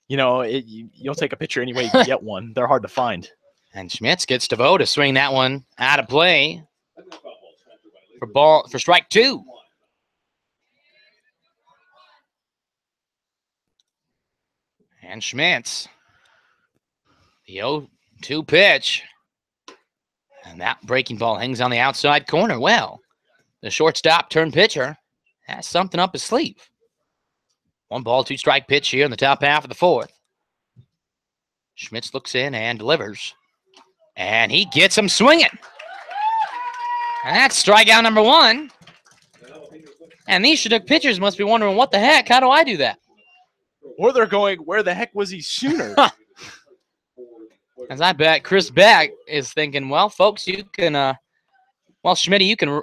you'll take a picture anyway you can get one. They're hard to find. And Schmitz gets DeVoe to swing that one out of play for strike 2. And Schmitz, the 0-2 pitch. And that breaking ball hangs on the outside corner. Well, the shortstop turned pitcher has something up his sleeve. 1-ball, 2-strike pitch here in the top half of the 4th. Schmitz looks in and delivers. And he gets him swinging. And that's strikeout number 1. And these Chinook pitchers must be wondering, what the heck? How do I do that? Or they're going, where the heck was he sooner? As I bet Chris Beck is thinking, well, folks, you can, well, Schmitty, you can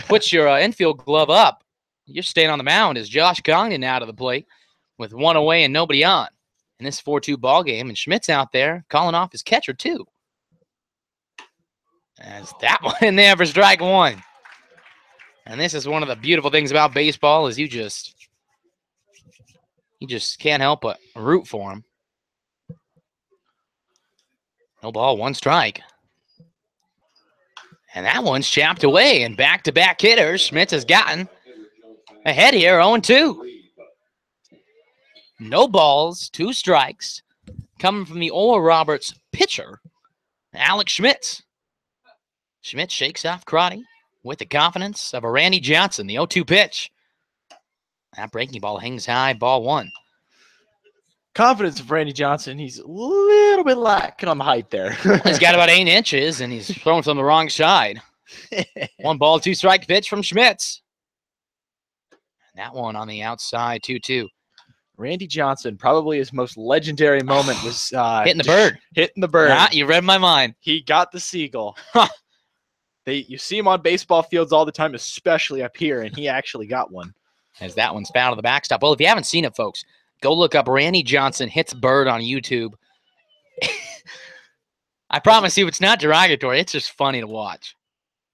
put your infield glove up. You're staying on the mound as Josh Congdon out of the plate with 1 away and nobody on in this 4-2 ball game. And Schmidt's out there calling off his catcher, too. As that one in there for strike 1. And this is one of the beautiful things about baseball is you just can't help but root for him. No ball, 1 strike. And that one's chopped away, and back-to-back hitters. Schmitz has gotten ahead here, 0-2. No balls, 2 strikes, coming from the Oral Roberts pitcher, Alex Schmitz. Schmitz shakes off Crotty with the confidence of a Randy Johnson, the 0-2 pitch. That breaking ball hangs high, ball 1. Confidence of Randy Johnson. He's a little bit lacking on the height there. He's got about 8 inches, and he's throwing from the wrong side. 1 ball, 2 strike pitch from Schmitz. And that one on the outside, 2-2. Randy Johnson, probably his most legendary moment was hitting the bird. Hitting the bird. Ah, you read my mind. He got the seagull. You see him on baseball fields all the time, especially up here, and he actually got one. As that one's fouled to the backstop. Well, if you haven't seen it, folks, go look up Randy Johnson hits bird on YouTube. I promise you it's not derogatory. It's just funny to watch.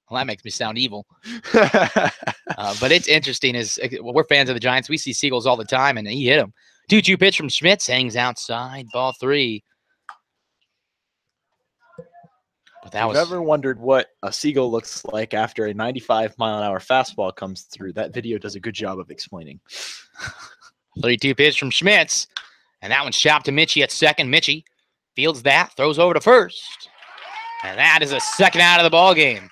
Well, that makes me sound evil. But it's interesting. We're fans of the Giants. We see seagulls all the time, and he hit him. 2-2 pitch from Schmitz. Hangs outside. Ball 3. But that If you've ever wondered what a seagull looks like after a 95-mile-an-hour fastball comes through, that video does a good job of explaining. 3-2 pitch from Schmitz. And that one's chopped to Mitchie at second. Mitchie fields that, throws over to first. And that is a second out of the ball game.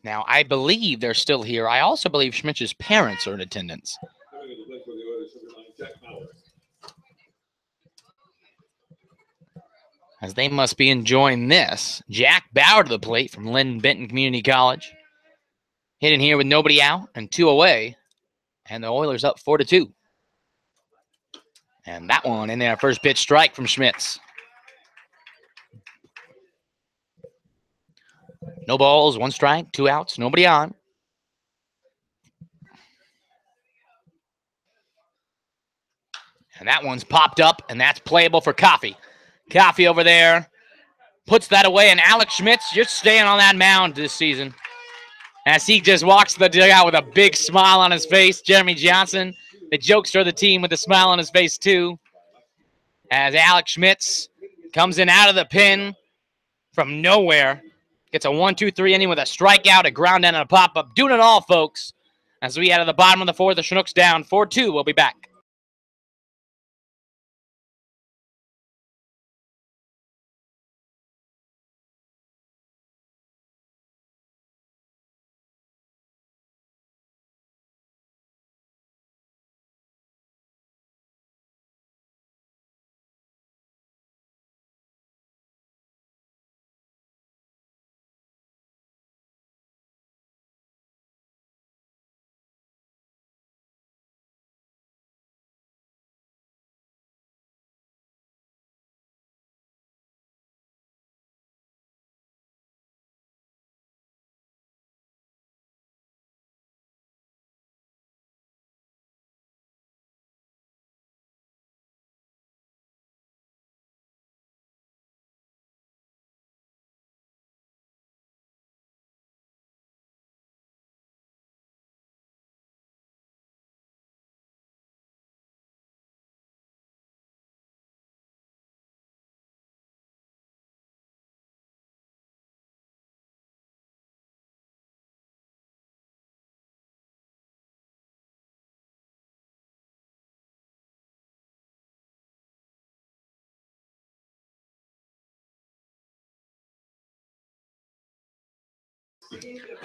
Now, I believe they're still here. I also believe Schmitz's parents are in attendance. As they must be enjoying this. Jack Bauer to the plate from Lynn Benton Community College. Hitting here with nobody out and 2 away. And the Oilers up 4-2. And that one in there, first pitch strike from Schmitz. No balls, 1 strike, 2 outs, nobody on. And that one's popped up, and that's playable for Coffey. Coffey over there puts that away, and Alex Schmitz, you're staying on that mound this season. As he just walks to the dugout with a big smile on his face. Jeremy Johnson, the jokester of the team, with a smile on his face too. As Alex Schmitz comes in out of the pen from nowhere. Gets a 1-2-3 inning with a strikeout, a ground out, and a pop-up. Doing it all, folks. As we head to the bottom of the 4th, the Chinooks down 4-2. We'll be back.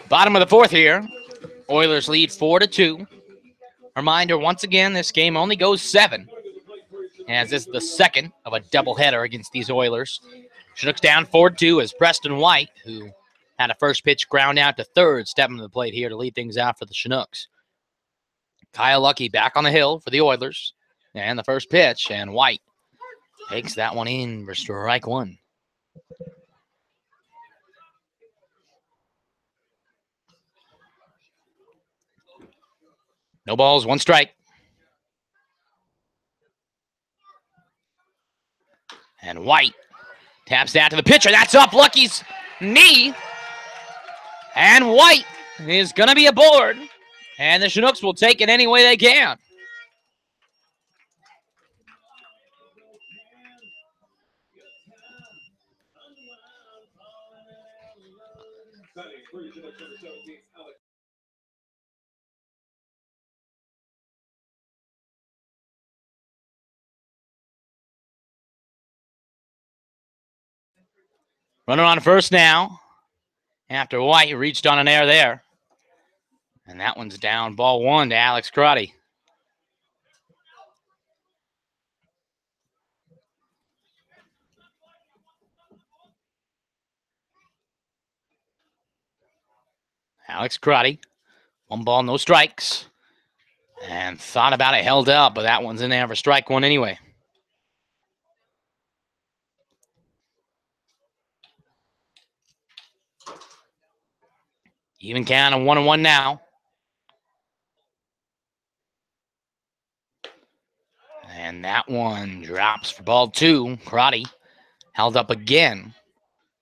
Bottom of the 4th here. Oilers lead 4-2. Reminder, once again, this game only goes 7. as this is the second of a doubleheader against these Oilers. Chinooks down 4-2 as Preston White, who had a first pitch ground out to third, stepping to the plate here to lead things out for the Chinooks. Kyle Lucky back on the hill for the Oilers. And the first pitch, and White takes that one in for strike one. No balls, one strike. And White taps that to the pitcher. That's up Lucky's knee. And White is going to be aboard. And the Chinooks will take it any way they can. Runner on first now. After White reached on an air there. And that one's down. Ball one to Alex Crotty. Alex Crotty. One ball, no strikes. And thought about it, held up, but that one's in there for strike one anyway. Even count of 1-1 now. And that one drops for ball two. Crotty held up again.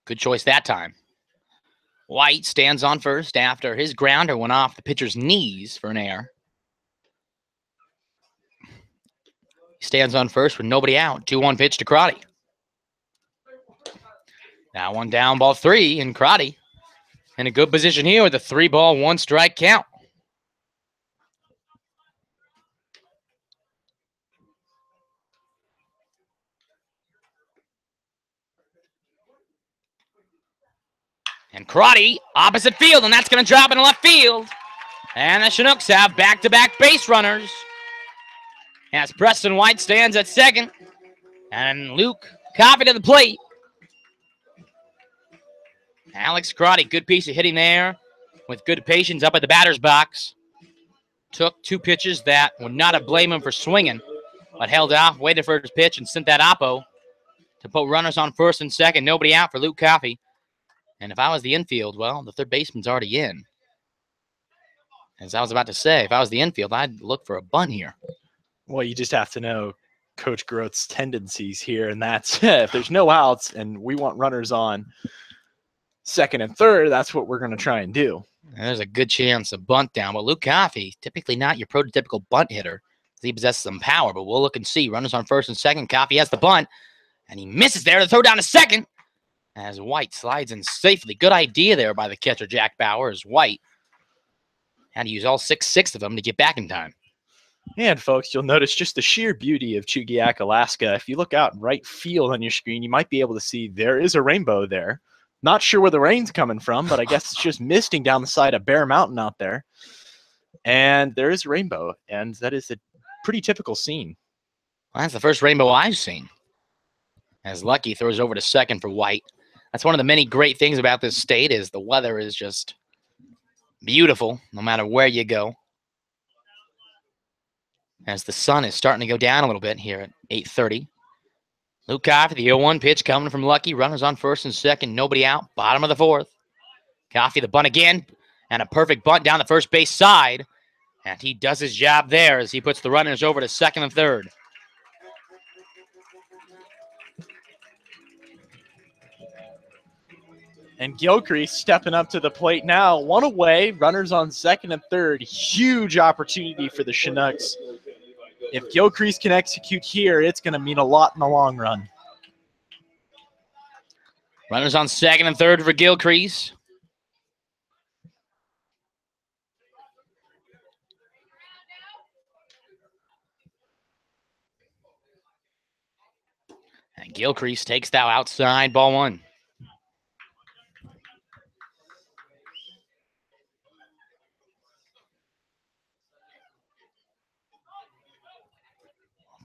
Good choice that time. White stands on first after his grounder went off the pitcher's knees for an error. He stands on first with nobody out. 2-1 pitch to Crotty. Now one down, ball three, and Crotty in a good position here with a 3-ball, 1-strike count. And Crotty, opposite field, and that's going to drop in left field. And the Chinooks have back-to-back base runners. As Preston White stands at second. And Luke Coffey to the plate. Alex Crotty, good piece of hitting there with good patience up at the batter's box. Took two pitches that would not have blamed him for swinging, but held off, waited for his pitch, and sent that oppo to put runners on first and second. Nobody out for Luke Coffey. And if I was the infield, well, the third baseman's already in. As I was about to say, if I was the infield, I'd look for a bunt here. Well, you just have to know Coach Groth's tendencies here, and that's if there's no outs and we want runners on second and third, that's what we're going to try and do. And there's a good chance of bunt down, but Luke Coffey, typically not your prototypical bunt hitter. He possesses some power, but we'll look and see. Runners on first and second. Coffey has the bunt, and he misses there to throw down to second. As White slides in safely. Good idea there by the catcher, Jack Bauer, as White had to use all six of them to get back in time. And, folks, you'll notice just the sheer beauty of Chugiak, Alaska. If you look out in right field on your screen, you might be able to see there is a rainbow there. Not sure where the rain's coming from, but I guess it's just misting down the side of Bear Mountain out there. And there is a rainbow, and that is a pretty typical scene. Well, that's the first rainbow I've seen. As Lucky throws over to second for White. That's one of the many great things about this state is the weather is just beautiful no matter where you go. As the sun is starting to go down a little bit here at 8:30. Luke Coffey, the 0-1 pitch coming from Lucky. Runners on first and second. Nobody out. Bottom of the fourth. Coffey, the bunt again. And a perfect bunt down the first base side. And he does his job there as he puts the runners over to second and third. And Gilcrease stepping up to the plate now. One away, runners on second and third. Huge opportunity for the Chinooks. If Gilcrease can execute here, it's going to mean a lot in the long run. Runners on second and third for Gilcrease. And Gilcrease takes that outside, ball one.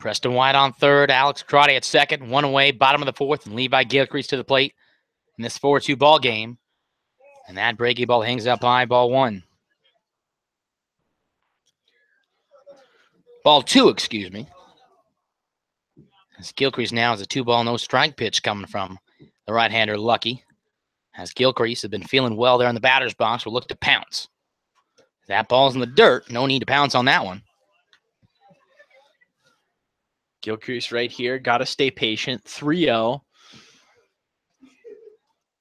Preston White on third, Alex Crotty at second, one away, bottom of the fourth, and Levi Gilcrease to the plate in this 4-2 ball game. And that breaking ball hangs up high, ball one. Ball two, excuse me. As Gilcrease now has a 2-ball, no strike pitch coming from the right-hander Lucky. As Gilcrease has been feeling well there in the batter's box, will look to pounce. That ball's in the dirt. No need to pounce on that one. Gilcrease right here. Got to stay patient. 3-0.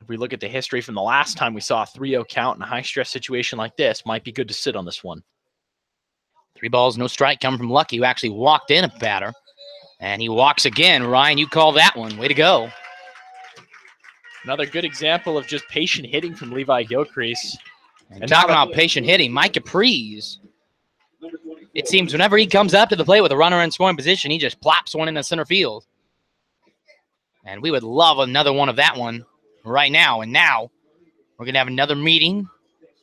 If we look at the history from the last time we saw a 3-0 count in a high-stress situation like this, might be good to sit on this one. 3 balls, no strike coming from Lucky, who actually walked in a batter. And he walks again. Ryan, you call that one. Way to go. Another good example of just patient hitting from Levi Gilcrease. And talking about patient hitting, Mike Capri's. It seems whenever he comes up to the plate with a runner in scoring position, he just plops one in the center field. And we would love another one of that one right now. And now we're going to have another meeting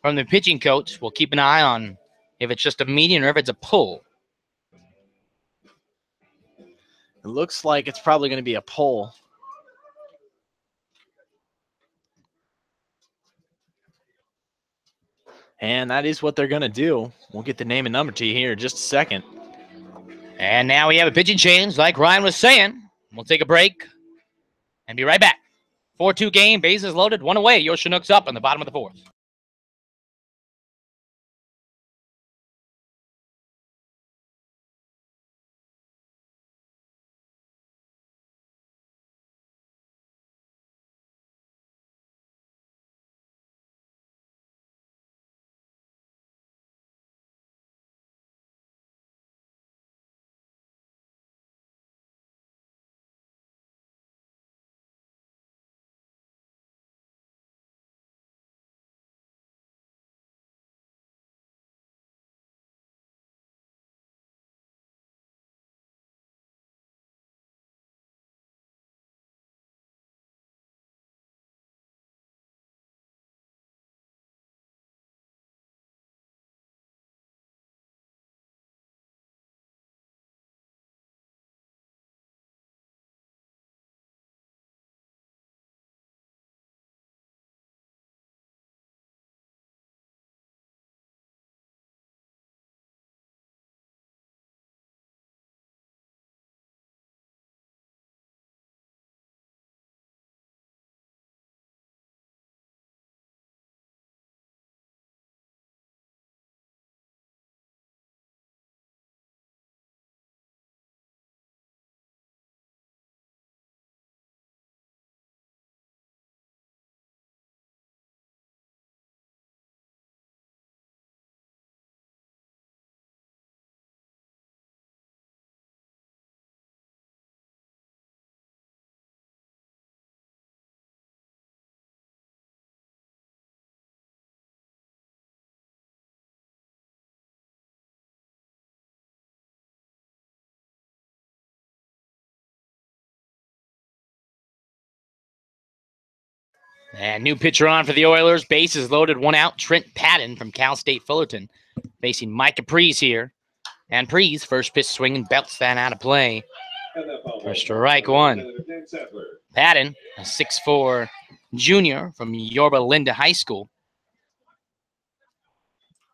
from the pitching coach. We'll keep an eye on if it's just a meeting or if it's a pull. It looks like it's probably going to be a pull. And that is what they're going to do. We'll get the name and number to you here in just a second. And now we have a pitching change, like Ryan was saying. We'll take a break and be right back. 4-2 game, bases loaded, one away. Your Chinooks up on the bottom of the fourth. And new pitcher on for the Oilers. Bases loaded, one out. Trent Patton from Cal State Fullerton facing Mike Capri's here. And Prees, first pitch swinging, belts that out of play for strike one. Patton, a 6'4" junior from Yorba Linda High School.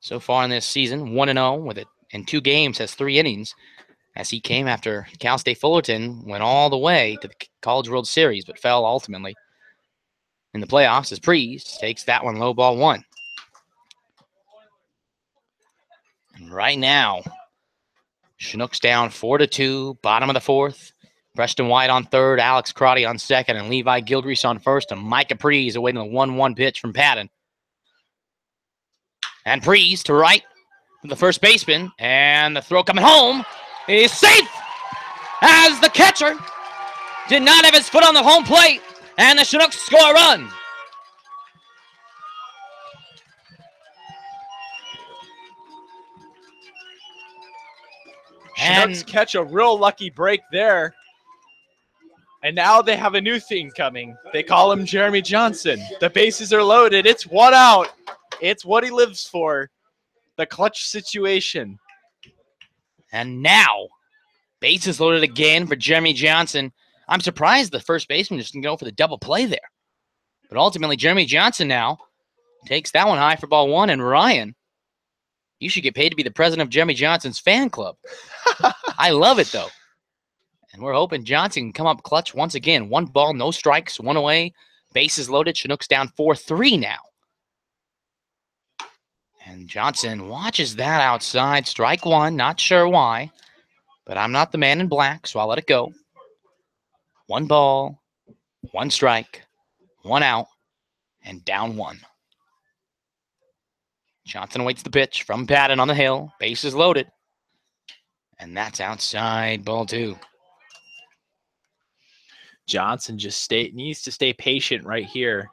So far in this season, 1-0 with it in 2 games, has 3 innings. As he came after Cal State Fullerton, went all the way to the College World Series, but fell ultimately in the playoffs as Prees takes that one low, ball 1. And right now, Chinooks down 4-2, bottom of the fourth. Preston White on third, Alex Crotty on second, and Levi Gilcrease on first, and Micah Prees awaiting the 1-1 pitch from Patton. And Prees to right from the first baseman, and the throw coming home is safe as the catcher did not have his foot on the home plate, and the Chinooks score a run. Chinooks catch a real lucky break there. And now they have a new thing coming. They call him Jeremy Johnson. The bases are loaded. It's 1 out. It's what he lives for. The clutch situation. And now, Bases loaded again for Jeremy Johnson. I'm surprised the first baseman just didn't go for the double play there. But ultimately, Jeremy Johnson now takes that one high for ball one. And Ryan, you should get paid to be the president of Jeremy Johnson's fan club. I love it, though. And we're hoping Johnson can come up clutch once again. 1 ball, no strikes, 1 away. Bases loaded. Chinooks down 4-3 now. And Johnson watches that outside. Strike 1. Not sure why. But I'm not the man in black, so I'll let it go. 1 ball, 1 strike, 1 out, and down 1. Johnson awaits the pitch from Patton on the hill. Bases loaded. And that's outside, ball 2. Johnson just needs to stay patient right here.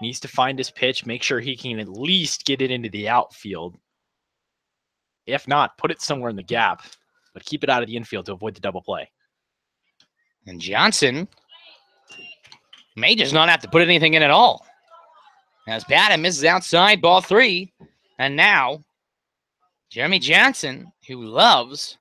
Needs to find his pitch, make sure he can at least get it into the outfield. If not, put it somewhere in the gap, but keep it out of the infield to avoid the double play. And Johnson may just not have to put anything in at all. As Patton misses outside, ball 3. And now, Jeremy Johnson, who loves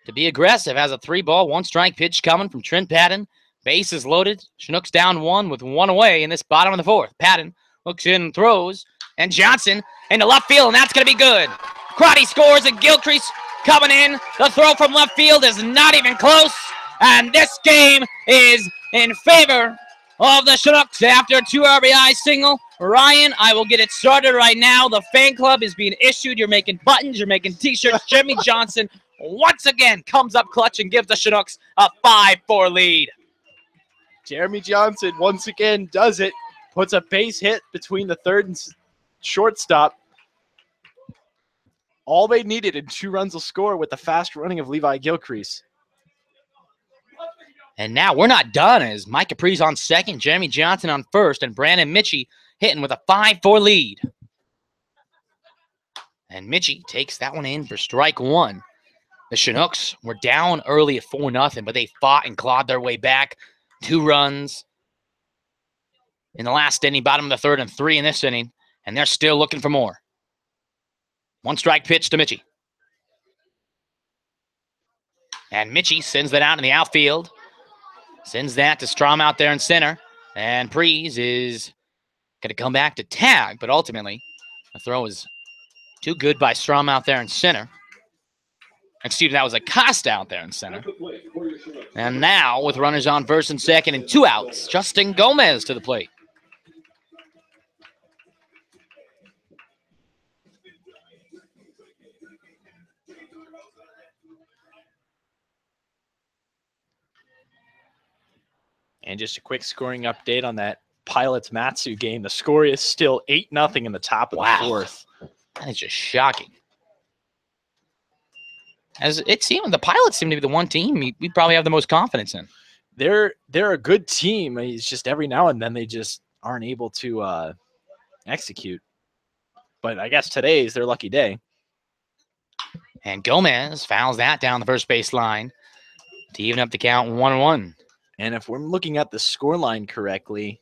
to be aggressive, has a 3-ball, 1-strike pitch coming from Trent Patton. Bases loaded. Chinooks down 1 with 1 away in this bottom of the 4th. Patton looks in and throws. And Johnson into left field, and that's going to be good. Crotty scores, and Gilcrease coming in. The throw from left field is not even close. And this game is in favor of the Chinooks after a 2 RBI single. Ryan, I will get it started right now. The fan club is being issued. You're making buttons. You're making T-shirts. Jeremy Johnson once again comes up clutch and gives the Chinooks a 5-4 lead. Jeremy Johnson once again does it. Puts a base hit between the third and shortstop. All they needed, and 2 runs will score with the fast running of Levi Gilcrease. And now we're not done as Mike Capri's on second, Jeremy Johnson on first, and Brandon Mitchie hitting with a 5-4 lead. And Mitchie takes that one in for strike 1. The Chinooks were down early at 4-0, but they fought and clawed their way back. 2 runs in the last inning, bottom of the 3rd, and 3 in this inning, and they're still looking for more. 1-strike pitch to Mitchie. And Mitchie sends that out in the outfield. Sends that to Strom out there in center. And Prees is going to come back to tag, but ultimately the throw is too good by Strom out there in center. Excuse me, that was Acosta out there in center. And now with runners on first and second and 2 outs, Justin Gomez to the plate. And just a quick scoring update on that Pilots Matsu game. The score is still 8-0 in the top of the 4th. That is just shocking. As it seemed, the Pilots seem to be the one team we probably have the most confidence in. They're a good team. It's just every now and then they just aren't able to execute. But I guess today is their lucky day. And Gomez fouls that down the first base line to even up the count 1-1. And if we're looking at the score line correctly,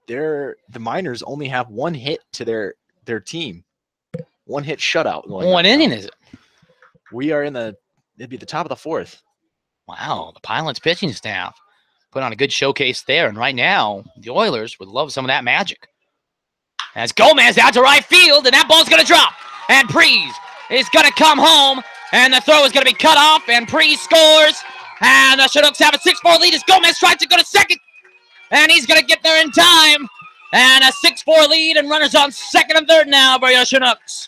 the Miners only have 1 hit to their team. 1 hit shutout. What inning is it? We are it'd be the top of the 4th. Wow, the Pilots pitching staff put on a good showcase there. And right now, the Oilers would love some of that magic. As Gomez out to right field, and that ball's going to drop. And Prees is going to come home, and the throw is going to be cut off, and Prees scores. And the Chinooks have a 6-4 lead as Gomez tries to go to second. And he's going to get there in time. And a 6-4 lead, and runners on second and third now for your Chinooks.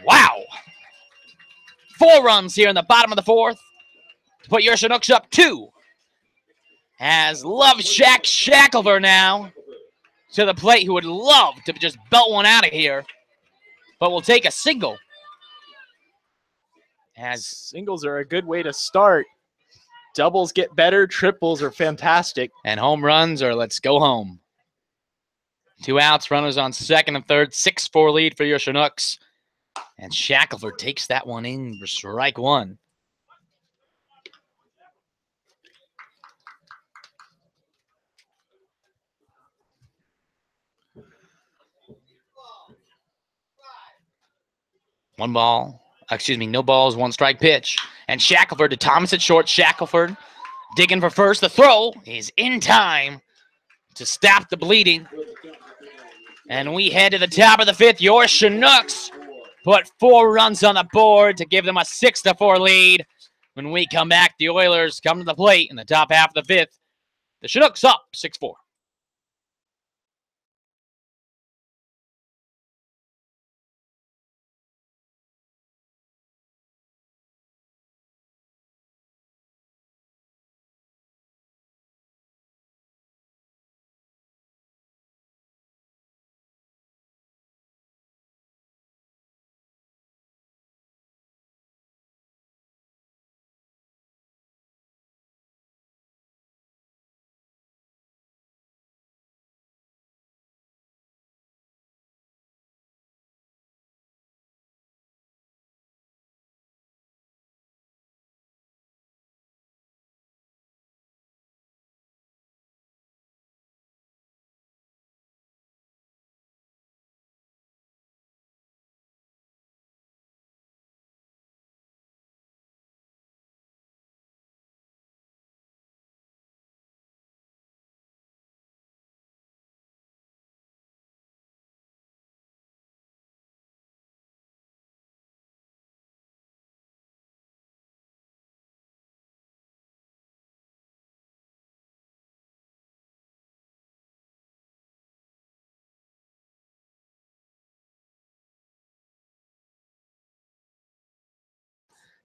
Wow. 4 runs here in the bottom of the 4th to put your Chinooks up 2. As Love Shack Shackelver now to the plate, who would love to just belt one out of here, but will take a single. As singles are a good way to start. Doubles get better. Triples are fantastic. And home runs are let's go home. 2 outs, runners on second and third. 6-4 lead for your Chinooks. And Shackelford takes that one in for strike 1. No balls, 1 strike pitch. And Shackelford to Thomas at short. Shackelford digging for first. The throw is in time to stop the bleeding. And we head to the top of the 5th. Your Chinooks put 4 runs on the board to give them a 6-4 lead. When we come back, the Oilers come to the plate in the top half of the 5th. The Chinooks up 6-4.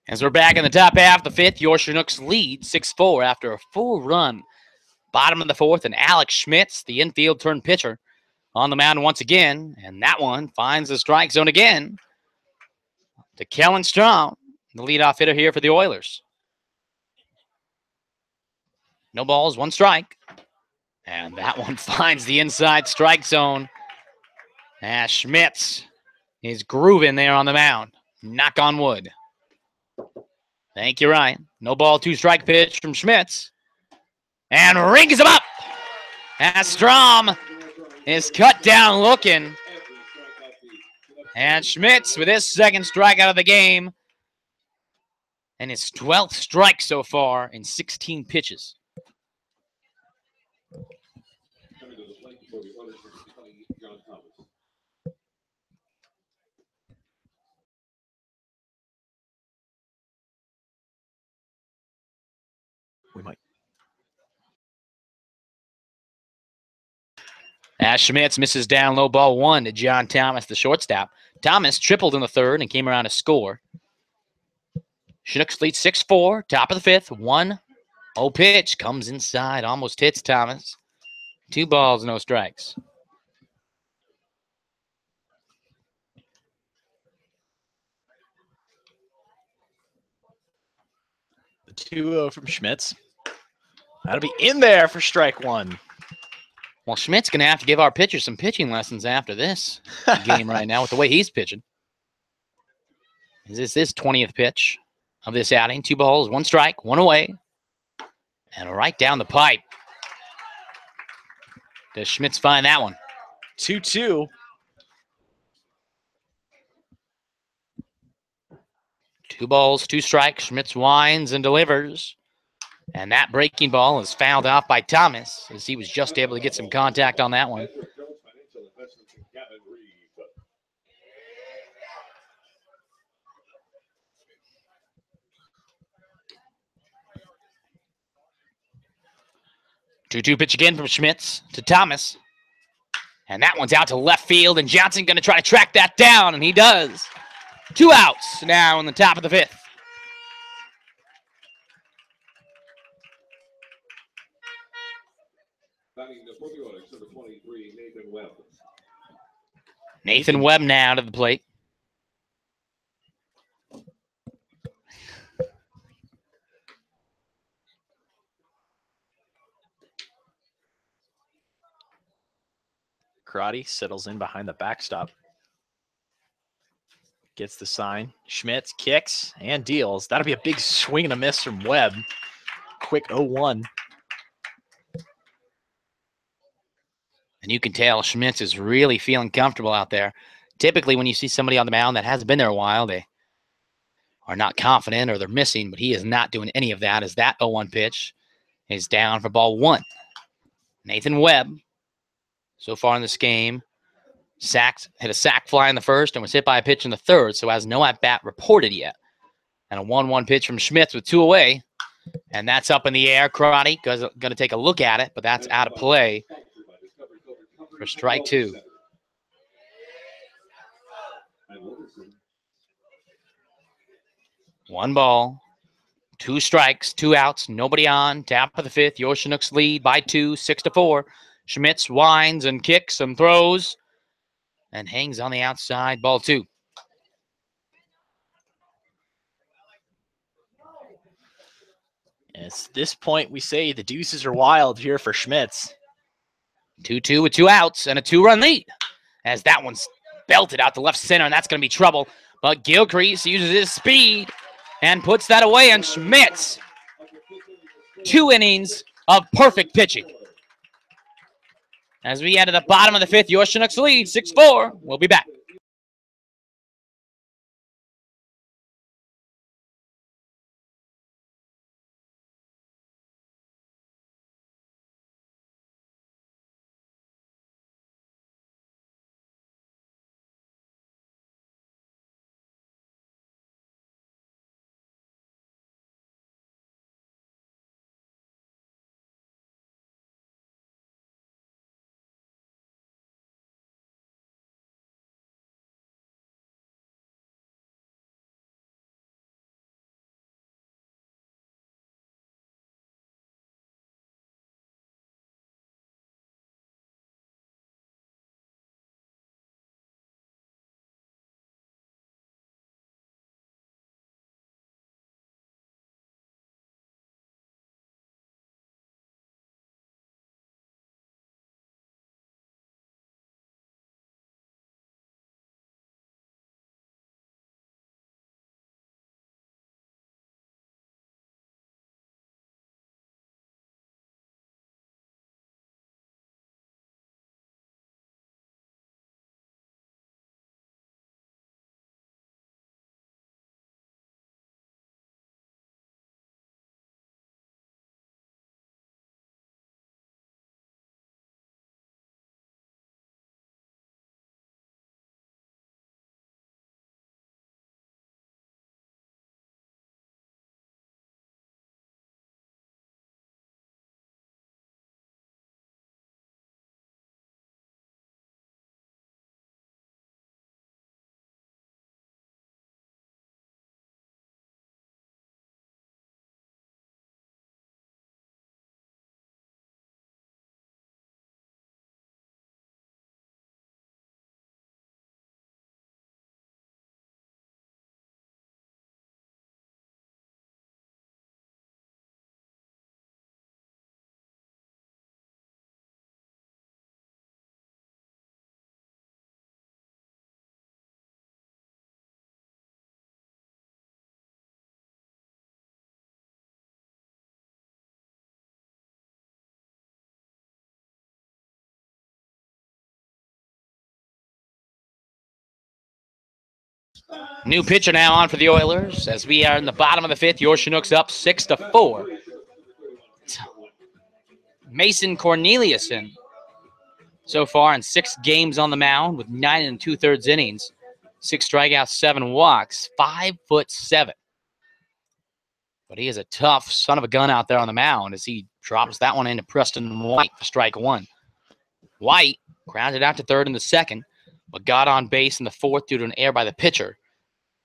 As we're back in the top half of the 5th, your Chinooks lead 6-4 after a full run. Bottom of the 4th, and Alex Schmitz, the infield turned pitcher, on the mound once again. And that one finds the strike zone again to Kellen Strong, the leadoff hitter here for the Oilers. No balls, 1 strike. And that one finds the inside strike zone. As Schmitz is grooving there on the mound. Knock on wood. Thank you, Ryan. No ball, 2 strike pitch from Schmitz. And rings him up. As Strom is cut down looking. And Schmitz with his 2nd strikeout of the game. And his 12th strike so far in 16 pitches. We might. As Schmitz misses down low ball 1 to John Thomas, the shortstop. Thomas tripled in the 3rd and came around to score. Chinooks lead 6-4, top of the 5th. 1-0 pitch comes inside, almost hits Thomas. 2 balls, no strikes. The 2-0 from Schmitz. That'll be in there for strike 1. Well, Schmidt's going to have to give our pitcher some pitching lessons after this game right now with the way he's pitching. This is his 20th pitch of this outing. 2 balls, 1 strike, 1 away. And right down the pipe. Does Schmitz find that one? 2-2. 2 balls, 2 strikes. Schmitz winds and delivers. And that breaking ball is fouled off by Thomas as he was just able to get some contact on that one. Two-two pitch again from Schmitz to Thomas. And that one's out to left field, and Johnson going to try to track that down, and he does. 2 outs now in the top of the 5th. Nathan Webb now to the plate. Karate settles in behind the backstop. Gets the sign. Schmitz kicks and deals. That'll be a big swing and a miss from Webb. Quick 0-1. And you can tell Schmitz is really feeling comfortable out there. Typically, when you see somebody on the mound that hasn't been there a while, they are not confident or they're missing, but he is not doing any of that as that 0-1 pitch is down for ball 1. Nathan Webb, so far in this game, hit a sac fly in the first and was hit by a pitch in the third, so has no at-bat reported yet. And a 1-1 pitch from Schmitz with 2 away, and that's up in the air. Karate going to take a look at it, but that's out of play for strike 2. One ball, 2 strikes, 2 outs, nobody on. Top of the 5th, your Chinooks lead by 2, 6-4. Schmitz winds and kicks and throws and hangs on the outside. Ball 2. At this point, we say the deuces are wild here for Schmitz. 2-2 with 2 outs and a 2-run lead as that one's belted out to left center, and that's going to be trouble. But Gilcrease uses his speed and puts that away, and Schmitz, 2 innings of perfect pitching. As we head to the bottom of the 5th, your Chinooks lead 6-4. We'll be back. New pitcher now on for the Oilers as we are in the bottom of the 5th. Your Chinooks up 6-4. Mason Corneliuson so far in 6 games on the mound with 9 2/3 innings, 6 strikeouts, 7 walks, 5'7". But he is a tough son of a gun out there on the mound as he drops that one into Preston White for strike 1. White grounded out to third in the 2nd, but got on base in the 4th due to an error by the pitcher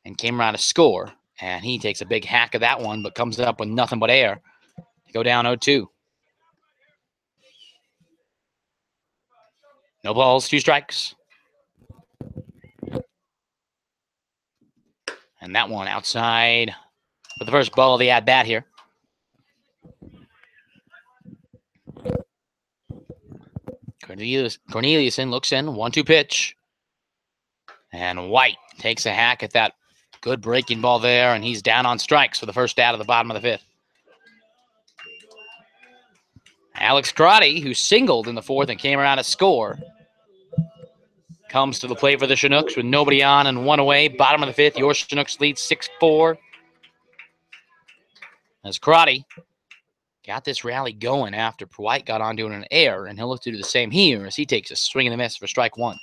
and came around to score. And he takes a big hack of that one, but comes up with nothing but air to go down 0-2. No balls, 2 strikes. And that one outside for the first ball of the at-bat here. Corneliuson looks in, 1-2 pitch. And White takes a hack at that good breaking ball there, and he's down on strikes for the first out of the bottom of the 5th. Alex Crotty, who singled in the 4th and came around to score, comes to the plate for the Chinooks with nobody on and one away. Bottom of the fifth, your Chinooks lead 6-4. As Crotty got this rally going after White got on doing an error, and he'll look to do the same here as he takes a swing and a miss for strike one.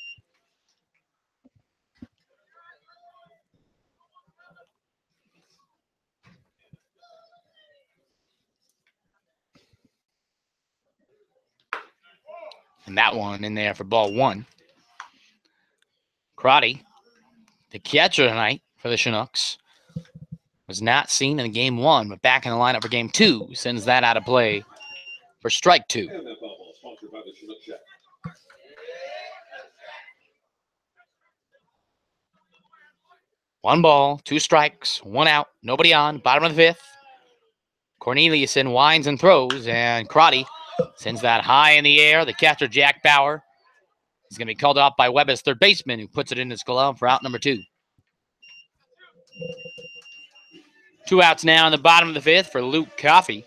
And that one in there for ball one. Crotty, the catcher tonight for the Chinooks, was not seen in game one, but back in the lineup for game two, sends that out of play for strike two. And that foul ball sponsored by the Chinook Shack. One ball, two strikes, one out, nobody on, bottom of the fifth. Corneliuson winds and throws, and Crotty sends that high in the air. The catcher, Jack Bauer, is going to be called off by Webb's third baseman, who puts it in his glove for out number two. 2 outs now in the bottom of the fifth for Luke Coffey.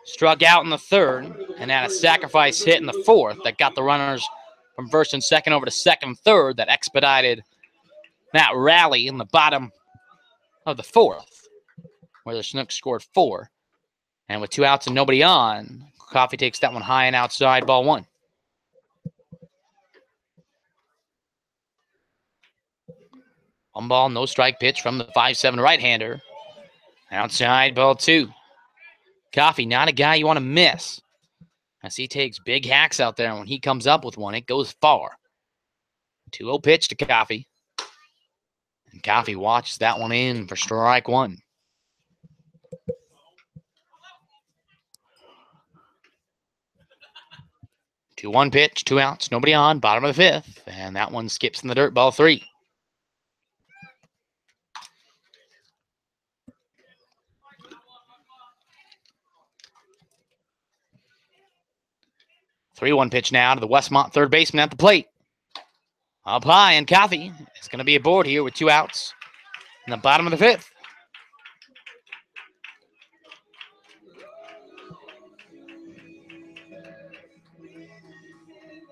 Struck out in the third and had a sacrifice hit in the fourth that got the runners from first and second over to second and third that expedited that rally in the bottom of the fourth, where the Chinooks scored 4. And with 2 outs and nobody on, Coffey takes that one high and outside, ball one. One ball, no strike pitch from the 5-7 right-hander. Outside, ball two. Coffey, not a guy you want to miss, as he takes big hacks out there, and when he comes up with one, it goes far. 2-0 pitch to Coffey. And Coffey watches that one in for strike one. 2-1 pitch, 2 outs, nobody on, bottom of the fifth, and that one skips in the dirt, ball three. Three-one pitch now to the Westmont third baseman at the plate. Up high, and Coffey is going to be aboard here with 2 outs in the bottom of the fifth.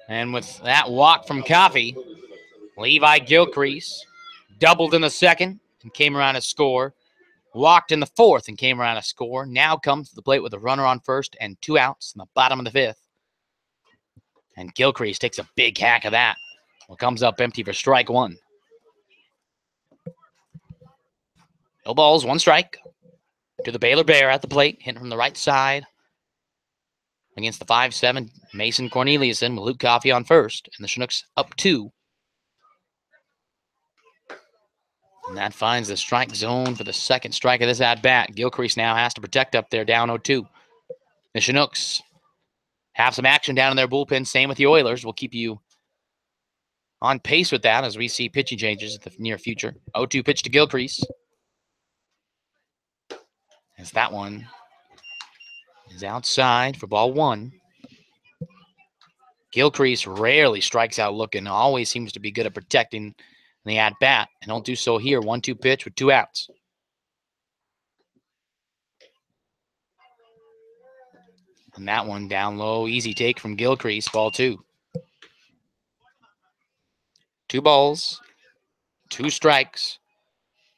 And with that walk from Coffey, Levi Gilcrease doubled in the second and came around to score. Walked in the fourth and came around to score. Now comes to the plate with a runner on first and 2 outs in the bottom of the fifth. And Gilcrease takes a big hack of that. Well, comes up empty for strike one. No balls, 1 strike. To the Baylor Bear at the plate, hitting from the right side. Against the 5-7 Mason Corneliuson with Luke Coffey on first. And the Chinooks up 2. And that finds the strike zone for the second strike of this at-bat. Gilcrease now has to protect up there, down 0-2. The Chinooks have some action down in their bullpen. Same with the Oilers. We'll keep you on pace with that as we see pitching changes in the near future. 0-2 pitch to Gilcrease. As that one is outside for ball one. Gilcrease rarely strikes out looking. Always seems to be good at protecting the at-bat. And don't do so here. 1-2 pitch with 2 outs. And that one down low. Easy take from Gilcrease. Ball 2. 2 balls. 2 strikes.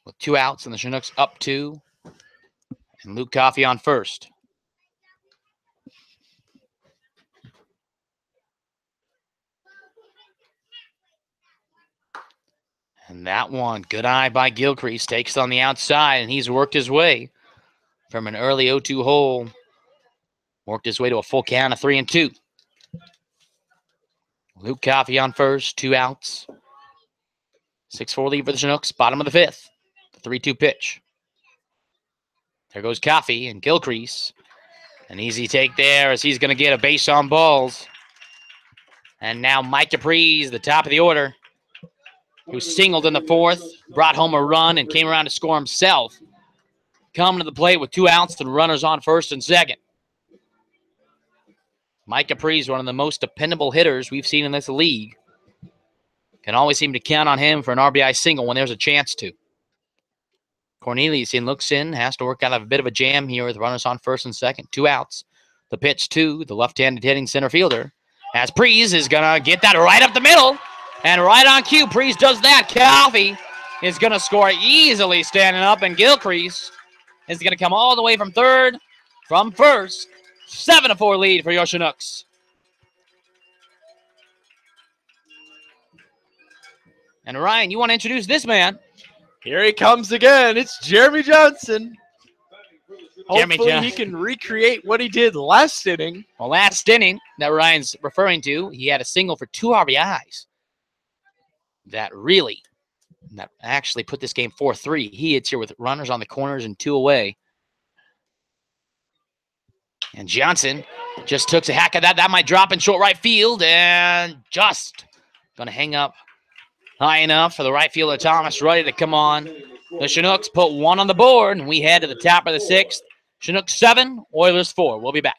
With 2 outs. And the Chinooks up 2. And Luke Coffey on first. And that one, good eye by Gilcrease, takes it on the outside, and he's worked his way from an early 0-2 hole. Worked his way to a full count of 3-2. Luke Coffey on first, 2 outs. 6-4 lead for the Chinooks, bottom of the fifth. The 3-2 pitch. There goes Coffey and Gilcrease. An easy take there as he's going to get a base on balls. And now Mike Capri's the top of the order, who singled in the fourth, brought home a run, and came around to score himself. Coming to the plate with 2 outs and runners on first and second. Mike Capri is one of the most dependable hitters we've seen in this league. Can always seem to count on him for an RBI single when there's a chance to. Corneliuson looks in, has to work out of a bit of a jam here with runners on first and second. 2 outs. The pitch to the left-handed hitting center fielder. As Prees is going to get that right up the middle. And right on cue, Priest does that. Coffee is going to score easily standing up, and Gilcrease is going to come all the way from third, from first. 7-4 lead for your Chinooks. And Ryan, you want to introduce this man? Here he comes again. It's Jeremy Johnson. Jeremy Hopefully Johnson. he can recreate what he did last inning. Well, last inning that Ryan's referring to, he had a single for 2 RBIs. That actually put this game 4-3. He hits here with runners on the corners and 2 away. And Johnson just took a hack at that. That might drop in short right field, and just going to hang up high enough for the right fielder Thomas Ruddy to come on. The Chinooks put 1 on the board, and we head to the top of the 6th. Chinooks 7, Oilers 4. We'll be back.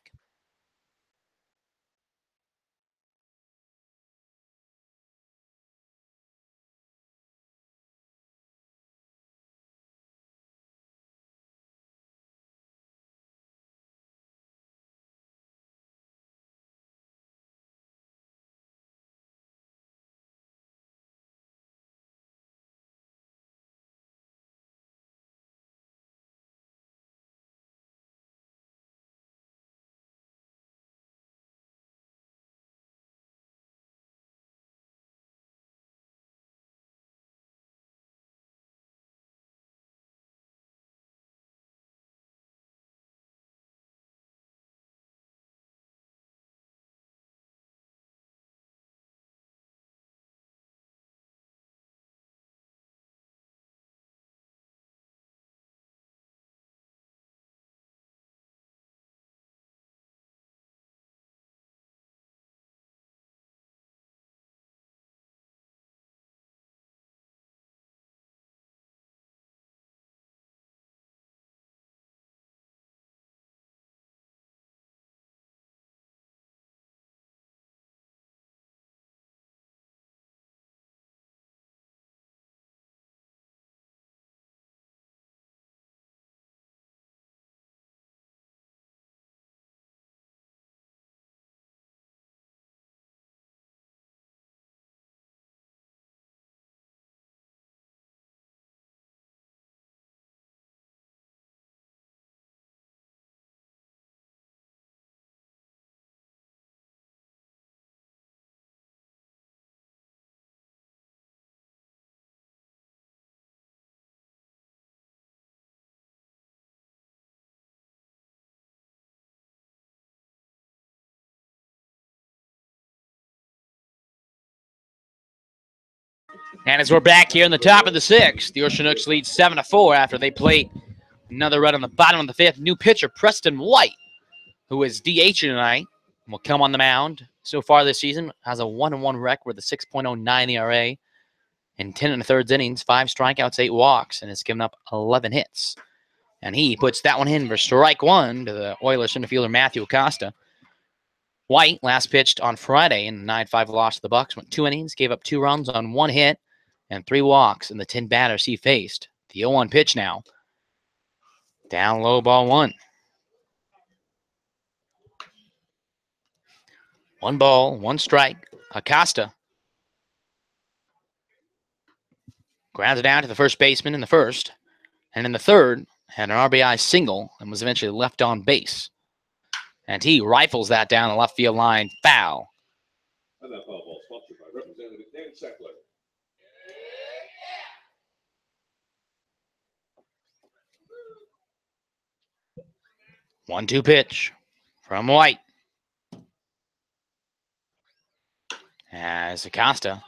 And as we're back here in the top of the 6th, the Chinooks lead 7-4 after they played another run on the bottom of the 5th. New pitcher Preston White, who is DH tonight, will come on the mound. So far this season, has a 1-1 rec with a 6.09 ERA in 10 1/3 innings, 5 strikeouts, 8 walks, and has given up 11 hits. And he puts that one in for strike 1 to the Oilers center fielder Matthew Acosta. White last pitched on Friday in a 9-5 loss to the Bucks. Went 2 innings, gave up 2 runs on 1 hit and 3 walks in the 10 batters he faced. The 0-1 pitch now. Down low, ball 1. 1 ball, 1 strike. Acosta grounds it down to the first baseman in the first. And in the third, had an RBI single and was eventually left on base. And he rifles that down the left field line. Foul. And that foul ball sponsored by Representative Dan Sackler. One-two pitch from White. As Acosta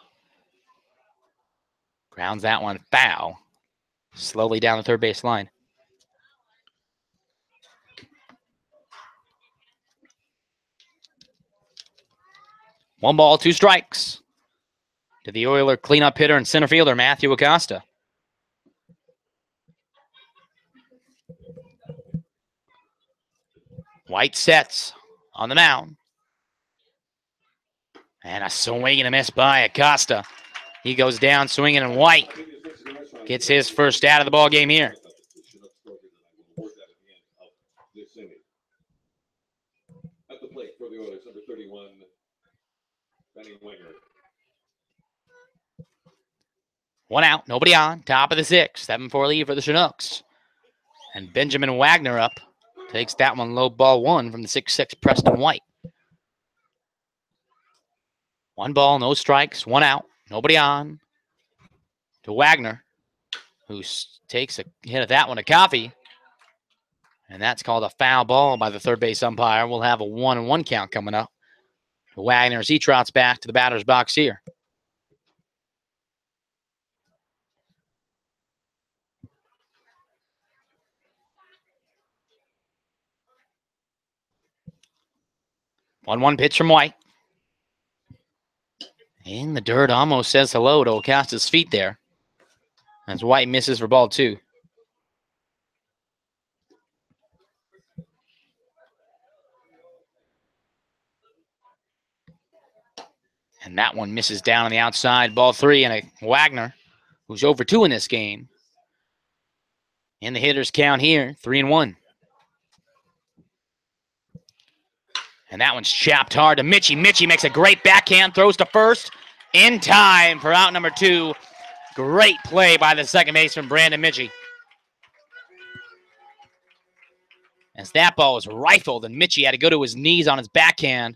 grounds that one foul. Slowly down the third base line. One ball, 2 strikes to the Oiler cleanup hitter and center fielder, Matthew Acosta. White sets on the mound. And a swing and a miss by Acosta. He goes down swinging, and White gets his first out of the ball game here. At the plate for the Oilers, number 31, Benny Winger. One out, nobody on. Top of the 6th, 7-4 lead for the Chinooks. And Benjamin Wagner up. Takes that one low ball 1 from the 6'6 Preston White. 1 ball, no strikes, 1 out, nobody on. To Wagner, who takes a hit of that one to Coffee. And that's called a foul ball by the third base umpire. We'll have a 1-1 count coming up. To Wagner as he trots back to the batter's box here. One pitch from White. In the dirt, almost says hello to Ocasta's feet there. As White misses for ball 2. And that one misses down on the outside. Ball 3, and a Wagner, who's over 2 in this game. And the hitters count here, 3-1. And that one's chopped hard to Mitchie. Mitchie makes a great backhand, throws to first in time for out number 2. Great play by the second baseman, Brandon Mitchie. As that ball was rifled, and Mitchie had to go to his knees on his backhand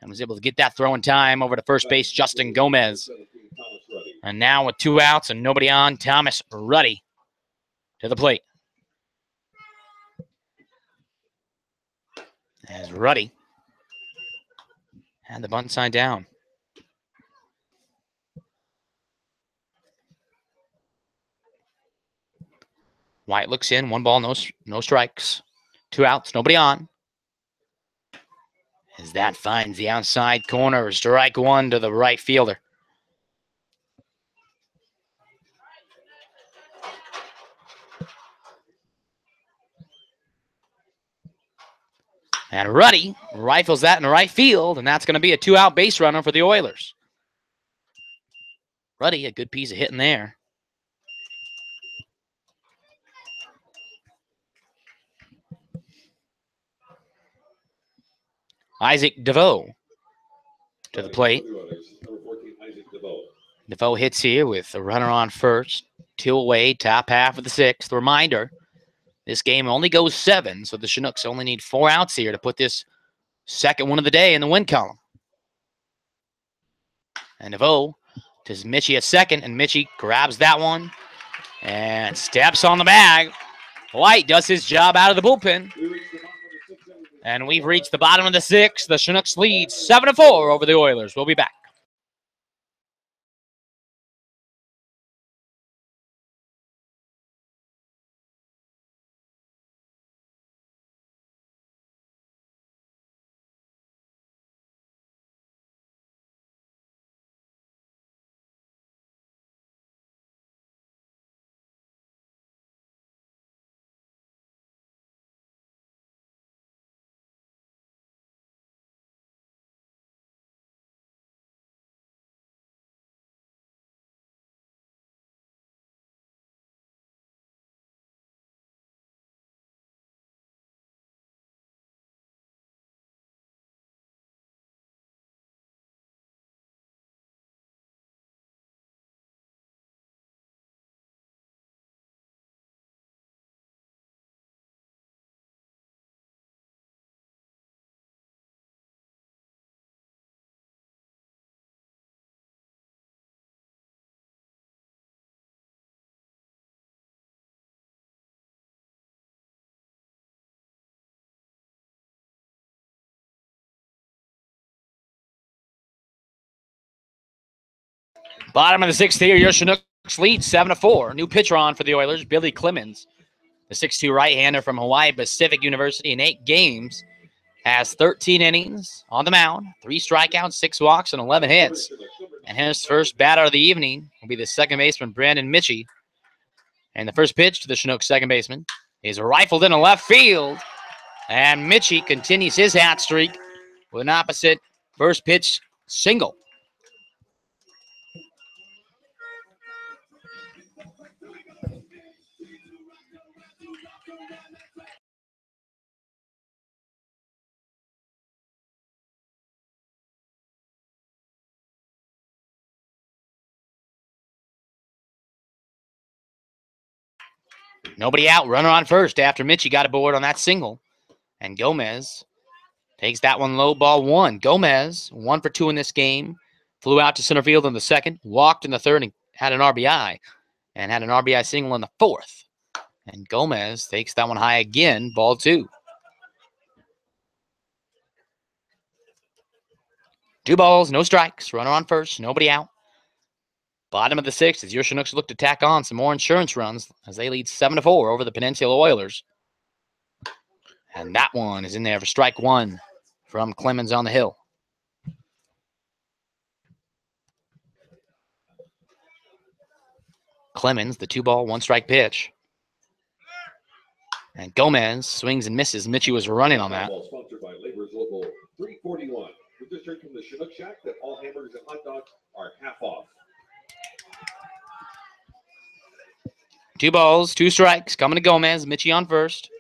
and was able to get that throw in time over to first base, Justin Gomez. And now with 2 outs and nobody on, Thomas Ruddy to the plate. As Ruddy had the bunt sign down. White looks in, 1 ball, no strikes. 2 outs, nobody on. As that finds the outside corner, strike 1 to the right fielder. And Ruddy rifles that in the right field, and that's going to be a 2-out base runner for the Oilers. Ruddy, a good piece of hitting there. Isaac DeVoe to the plate. DeVoe hits here with a runner on first. 2 away, top half of the 6th. Reminder, this game only goes 7, so the Chinooks only need 4 outs here to put this second one of the day in the win column. And DeVoe to Mitchie at second, and Mitchie grabs that one and steps on the bag. White does his job out of the bullpen. And we've reached the bottom of the 6th. The Chinooks lead 7-4 over the Oilers. We'll be back. Bottom of the 6th here, your Chinooks lead 7-4. New pitcher on for the Oilers, Billy Clemens. The 6'2 right-hander from Hawaii Pacific University in 8 games has 13 innings on the mound, 3 strikeouts, 6 walks, and 11 hits. And his first batter of the evening will be the second baseman, Brandon Mitchie. And the first pitch to the Chinooks second baseman is rifled into left field. And Mitchie continues his hat streak with an opposite first pitch single. Nobody out. Runner on first after Mitchie got aboard on that single. And Gomez takes that one low, ball one. Gomez, 1 for 2 in this game. Flew out to center field in the second. Walked in the third and had an RBI. And had an RBI single in the fourth. And Gomez takes that one high again, ball 2. 2 balls, no strikes. Runner on first, nobody out. Bottom of the 6th as your Chinooks look to tack on some more insurance runs as they lead 7-4 over the Peninsula Oilers. And that one is in there for strike 1 from Clemens on the hill. Clemens, the 2-ball, 1-strike pitch. And Gomez swings and misses. Mitchie was running on that. Sponsored by Labor's Local 341. We just heard from the Chinook Shack that all hamburgers and hot dogs are half off. 2 balls, 2 strikes. Coming to Gomez. Mitchie on first.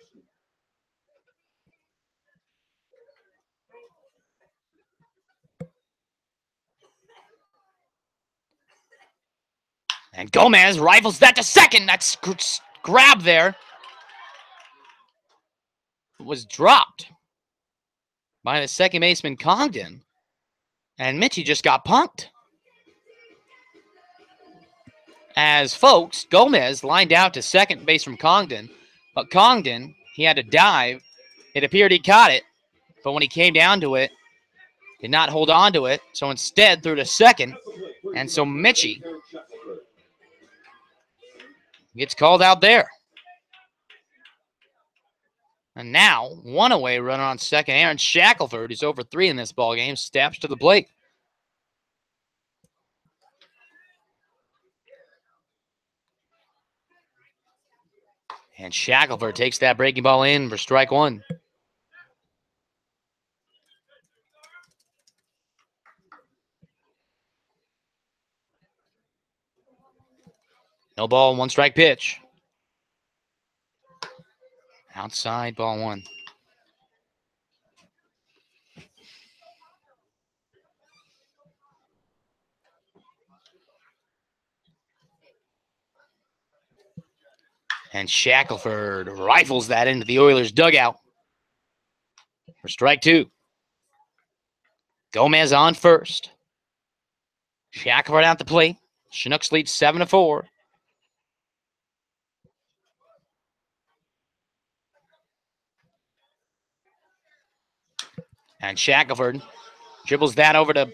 And Gomez rifles that to second. That's grab there. It was dropped by the second baseman Congdon. And Mitchie just got punked. As folks, Gomez lined out to second base from Congdon. But Congdon, he had to dive. It appeared he caught it. But when he came down to it, did not hold on to it. So instead threw to second. And so Mitchie gets called out there. And now, 1 away runner on second. Aaron Shackelford, who's over 3 in this ballgame, steps to the plate. And Shackelford takes that breaking ball in for strike 1. No ball, 1-strike pitch. Outside, ball 1. And Shackelford rifles that into the Oilers' dugout for strike 2. Gomez on first. Shackelford out the plate. Chinooks lead 7-4. And Shackelford dribbles that over to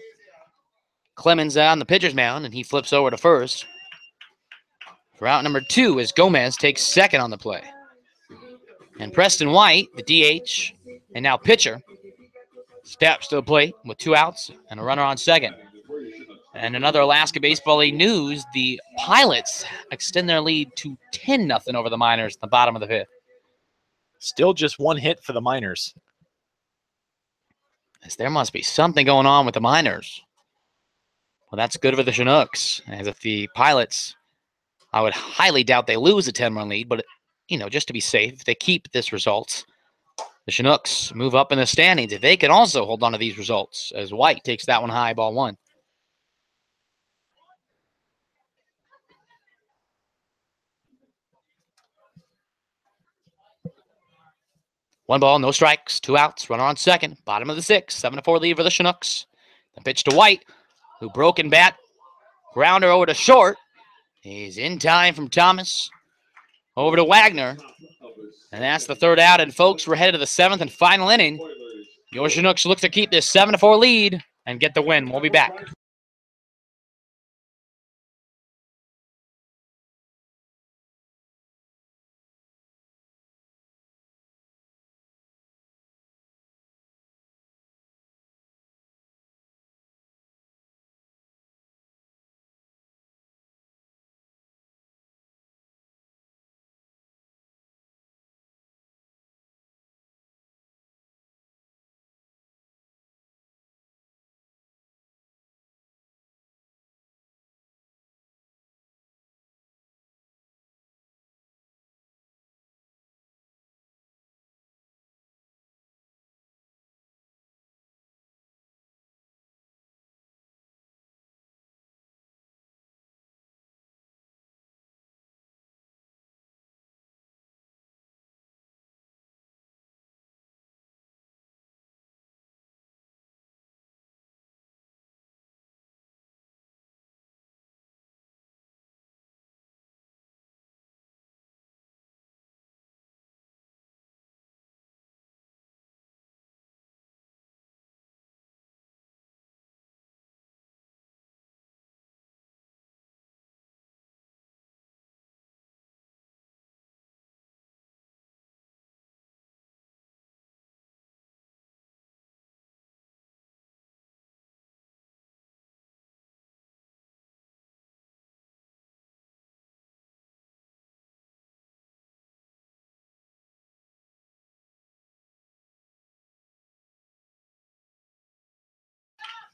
Clemens on the pitcher's mound, and he flips over to first. For out number 2 as Gomez takes second on the play. And Preston White, the DH, and now pitcher, steps to the plate with 2 outs and a runner on second. And another Alaska Baseball League news, the Pilots extend their lead to 10-0 over the Miners at the bottom of the 5th. Still just 1 hit for the Miners. As there must be something going on with the Miners. Well, that's good for the Chinooks. As if the Pilots, I would highly doubt they lose a 10-run lead, but, just to be safe, if they keep this result, the Chinooks move up in the standings. If they can also hold on to these results, as White takes that one high, ball 1. One ball, no strikes, 2 outs, runner on second, bottom of the 6th, 7-4 lead for the Chinooks. The pitch to White, who broke in bat, grounder over to short. He's in time from Thomas, over to Wagner, and that's the 3rd out. And folks, we're headed to the 7th and final inning. Your Chinooks look to keep this 7-4 lead and get the win. We'll be back.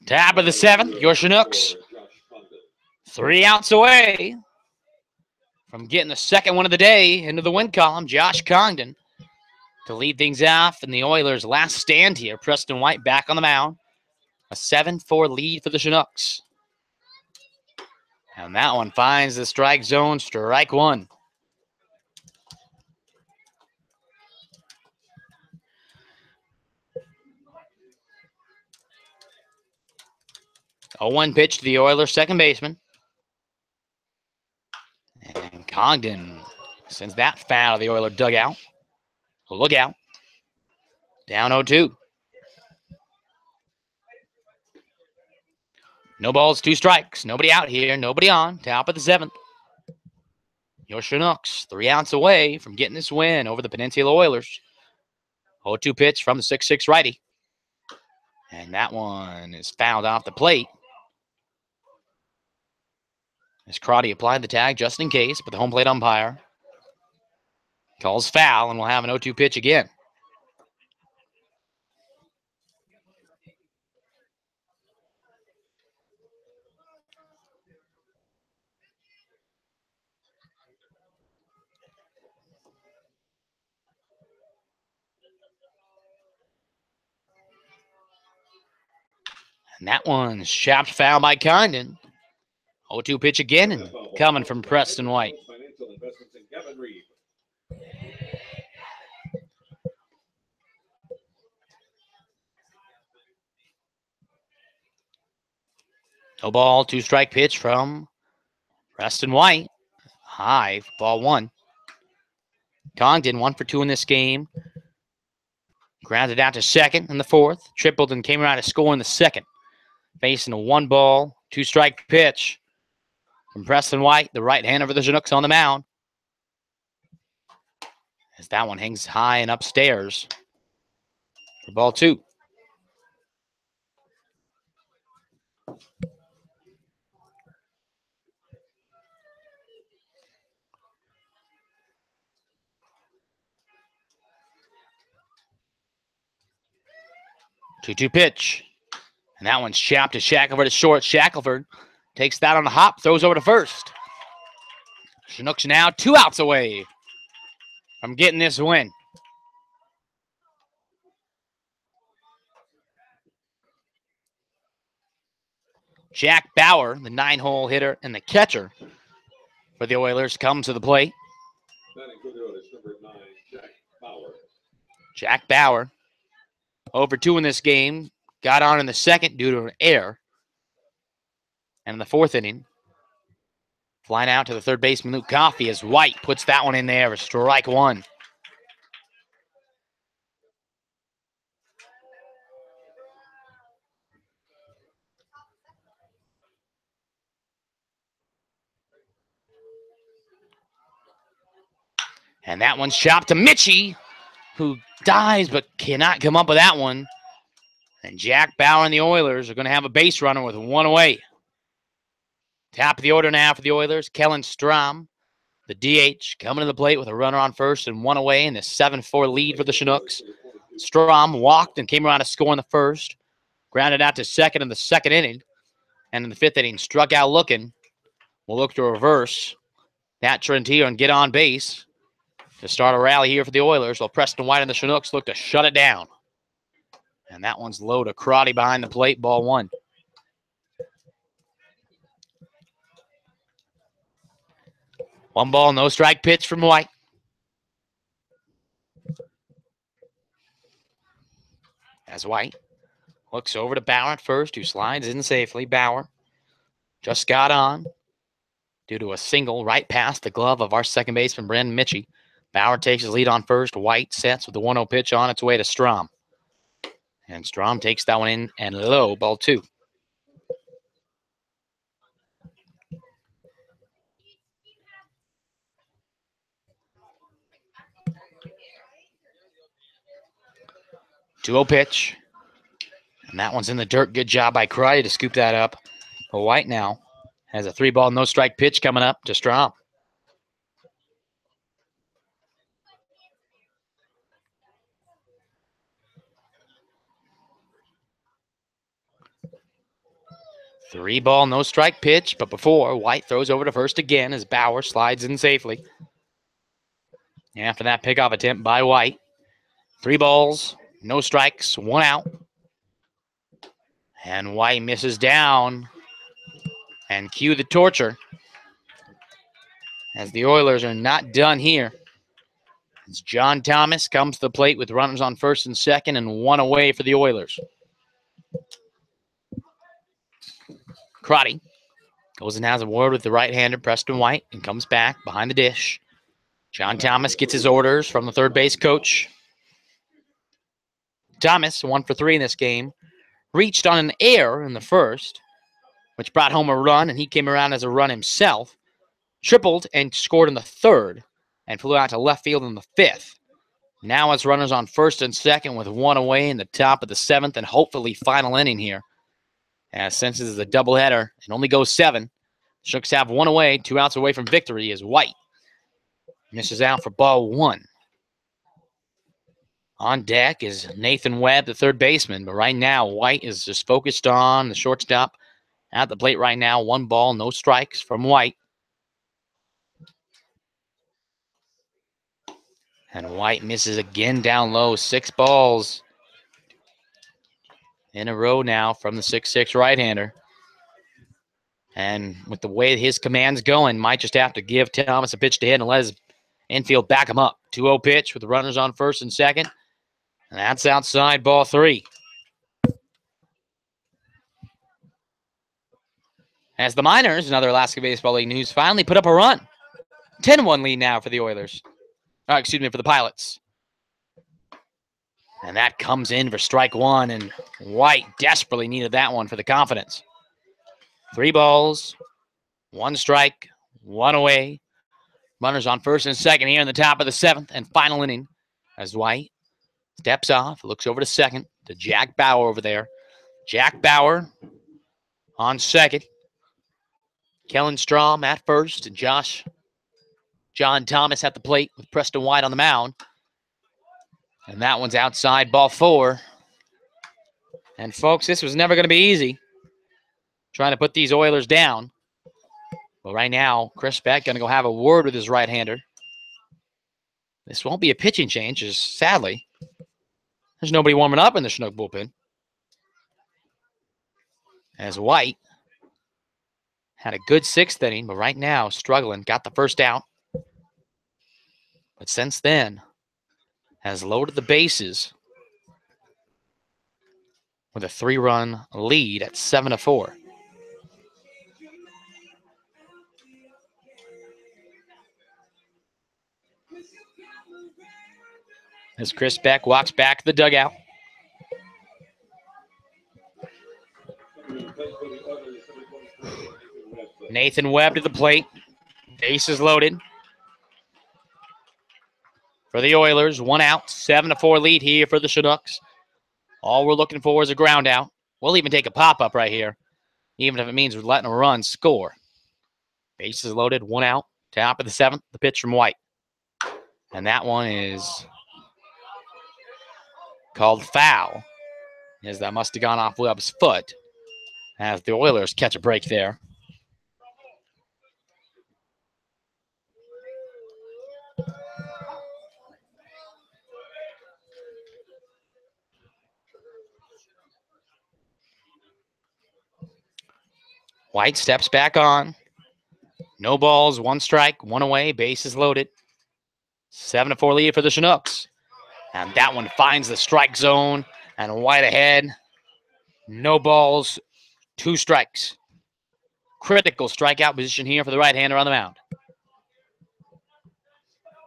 Top of the 7th, your Chinooks 3 outs away from getting the second one of the day into the win column. Josh Congdon to lead things off in the Oilers' last stand here. Preston White back on the mound. A 7-4 lead for the Chinooks. And that one finds the strike zone, strike one. A 1 pitch to the Oilers' second baseman. And Congdon sends that foul to the Oiler dugout. Look out. Down 0-2. No balls, 2 strikes. Nobody out here, nobody on. Top of the 7th. Your Chinooks 3 outs away from getting this win over the Peninsula Oilers. 0-2 pitch from the 6'6 righty. And that one is fouled off the plate. As Crotty applied the tag just in case, but the home plate umpire calls foul, and we'll have an 0-2 pitch again. And that one's chopped foul by Condon. 0-2 pitch again, and coming from Preston White. No ball, 2 strike pitch from Preston White. High, ball 1. Congdon 1 for 2 in this game. Grounded out to second in the 4th. Tripled and came around to score in the 2nd. Facing a 1 ball, 2 strike pitch from Preston White, the right-hander for the Chinooks on the mound. As that one hangs high and upstairs for ball 2. Two-two pitch. And that one's chopped to Shackelford at short. Shackelford takes that on the hop, throws over to first. Chinooks now 2 outs away from getting this win. Jack Bauer, the 9-hole hitter and the catcher for the Oilers, comes to the plate. Jack Bauer, over 2 in this game, got on in the 2nd due to an error. And in the 4th inning, flying out to the 3rd baseman, Luke Coffey, as White puts that one in there for strike 1. And that one's chopped to Mitchie, who dives but cannot come up with that one. And Jack Bauer and the Oilers are going to have a base runner with 1 away. Top of the order now for the Oilers, Kellen Strom, the DH, coming to the plate with a runner on first and 1 away in the 7-4 lead for the Chinooks. Strom walked and came around to score in the 1st, grounded out to second in the 2nd inning, and in the 5th inning, struck out looking. We'll look to reverse that trend here and get on base to start a rally here for the Oilers, while Preston White and the Chinooks look to shut it down. And that one's low to Crotty behind the plate, ball 1. One ball, no strike pitch from White. As White looks over to Bauer at first, who slides in safely. Bauer just got on due to a single right past the glove of our second baseman, Brandon Mitchie. Bauer takes his lead on first. White sets with the 1-0 pitch on its way to Strom. And Strom takes that one in and low, ball 2. Two-0 pitch. And that one's in the dirt. Good job by Crotty to scoop that up. But White now has a 3-ball, no-strike pitch coming up to Strom. 3-ball, no strike pitch, but before White throws over to first again as Bauer slides in safely. After that pickoff attempt by White, 3 balls, no strikes, 1 out. And White misses down. And cue the torture, as the Oilers are not done here. As John Thomas comes to the plate with runners on first and second and 1 away for the Oilers. Crotty goes and has a word with the right-hander, Preston White, and comes back behind the dish. John Thomas gets his orders from the third base coach. Thomas, 1 for 3 in this game, reached on an error in the first, which brought home a run, and he came around as a run himself, tripled and scored in the third, and flew out to left field in the fifth. Now it's runners on first and second with 1 away in the top of the 7th and hopefully final inning here. As since this is a doubleheader and only goes 7, the Sharks have 1 away, 2 outs away from victory as White misses out for ball 1. On deck is Nathan Webb, the third baseman, but right now White is just focused on the shortstop at the plate right now. 1 ball, no strikes from White. And White misses again down low. 6 balls in a row now from the 6'6" right-hander. And with the way his command's going, might just have to give Thomas a pitch to hit and let his infield back him up. 2-0 pitch with the runners on first and second. And that's outside, ball 3. As the Miners, another Alaska Baseball League news, finally put up a run. 10-1 lead now for the Oilers. For the Pilots. And that comes in for strike 1, and White desperately needed that one for the confidence. 3 balls, 1 strike, 1 away. Runners on first and second here in the top of the 7th and final inning as White steps off, looks over to second to Jack Bauer over there. Jack Bauer on second. Kellen Strom at first, and John Thomas at the plate with Preston White on the mound. And that one's outside, ball 4. And folks, this was never going to be easy, trying to put these Oilers down. But right now, Chris Beck going to go have a word with his right-hander. This won't be a pitching change, as sadly, there's nobody warming up in the Chinook bullpen. As White had a good 6th inning, but right now struggling, got the first out. But since then, has loaded the bases with a 3-run lead at 7-4. As Chris Beck walks back to the dugout. Nathan Webb to the plate. Bases loaded for the Oilers. 1 out, 7-4 lead here for the Chinooks. All we're looking for is a ground out. We'll even take a pop-up right here, even if it means we're letting a run score. Bases loaded, 1 out, top of the 7th, the pitch from White. And that one is called foul, as that must have gone off Webb's foot, as the Oilers catch a break there. White steps back on. No balls, 1 strike, 1 away, bases loaded. 7-4 lead for the Chinooks. And that one finds the strike zone, and White ahead. No balls, 2 strikes. Critical strikeout position here for the right-hander on the mound.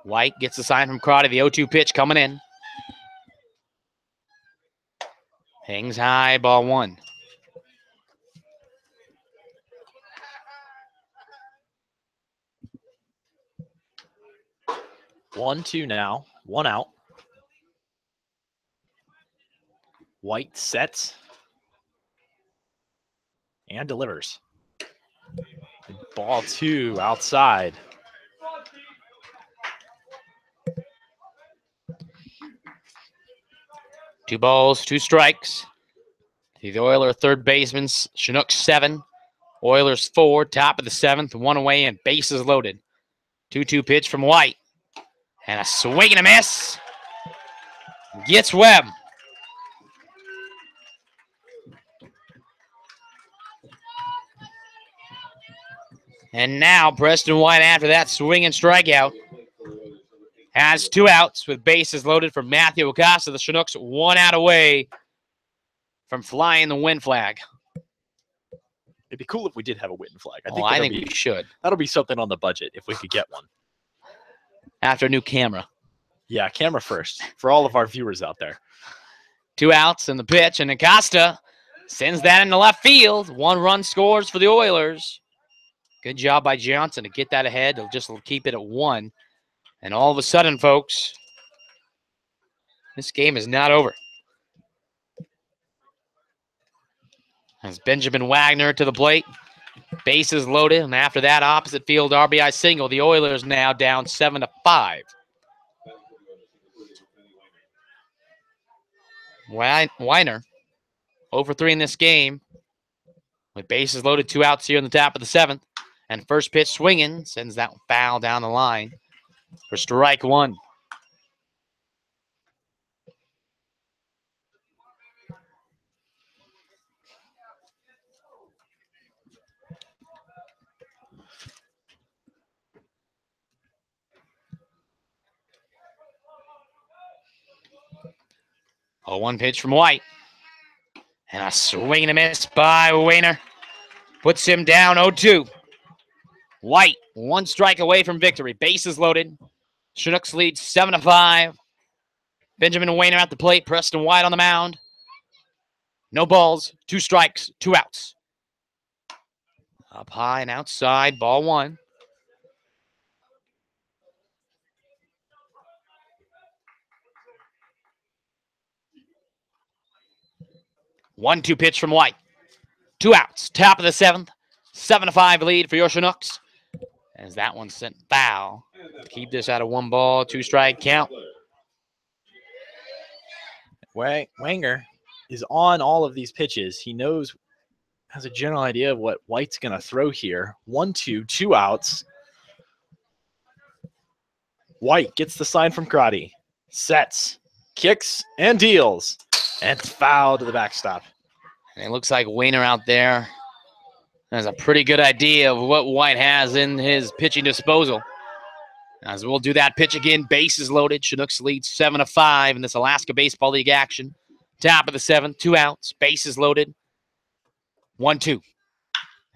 White gets the sign from Crotty, the 0-2 pitch coming in. Hangs high, ball 1. One, 2 now. 1 out. White sets and delivers. Ball 2 outside. Two balls, 2 strikes. The Oiler third baseman, Chinooks 7, Oilers 4, top of the 7th, 1 away, and bases loaded. 2-2 pitch from White. And a swing and a miss. Gets Webb. And now Preston White, after that swing and strikeout, has 2 outs with bases loaded for Matthew Acosta. The Chinooks 1 out away from flying the win flag. It'd be cool if we did have a win flag. I think we should. That'll be something on the budget if we could get one. After a new camera. Yeah, camera first for all of our viewers out there. 2 outs in the pitch, and Acosta sends that into left field. 1 run scores for the Oilers. Good job by Johnson to get that ahead. They'll just keep it at 1. And all of a sudden, folks, this game is not over. As Benjamin Wagner to the plate. Bases loaded, and after that opposite field RBI single, the Oilers now down 7-5. Weiner, 0 for 3 in this game. With bases loaded, 2 outs here in the top of the 7th. And first pitch swinging, sends that foul down the line for strike 1. A 1 pitch from White. And a swing and a miss by Weiner. Puts him down 0-2. White, 1 strike away from victory. Bases loaded. Chinooks lead 7-5. Benjamin Weiner at the plate. Preston White on the mound. No balls, 2 strikes, 2 outs. Up high and outside, ball 1. One-two pitch from White. 2 outs. Top of the 7th. 7-5 lead for your Chinooks. As that one sent foul. Keep this out of 1 ball, 2 strike count. Wanger is on all of these pitches. He has a general idea of what White's going to throw here. 1-2, 2 outs. White gets the sign from Crotty. Sets, kicks, and deals. And it's foul to the backstop. And it looks like Weiner out there has a pretty good idea of what White has in his pitching disposal. As we'll do that pitch again, bases loaded. Chinooks lead 7-5 in this Alaska Baseball League action. Top of the 7th, 2 outs, bases loaded. 1-2.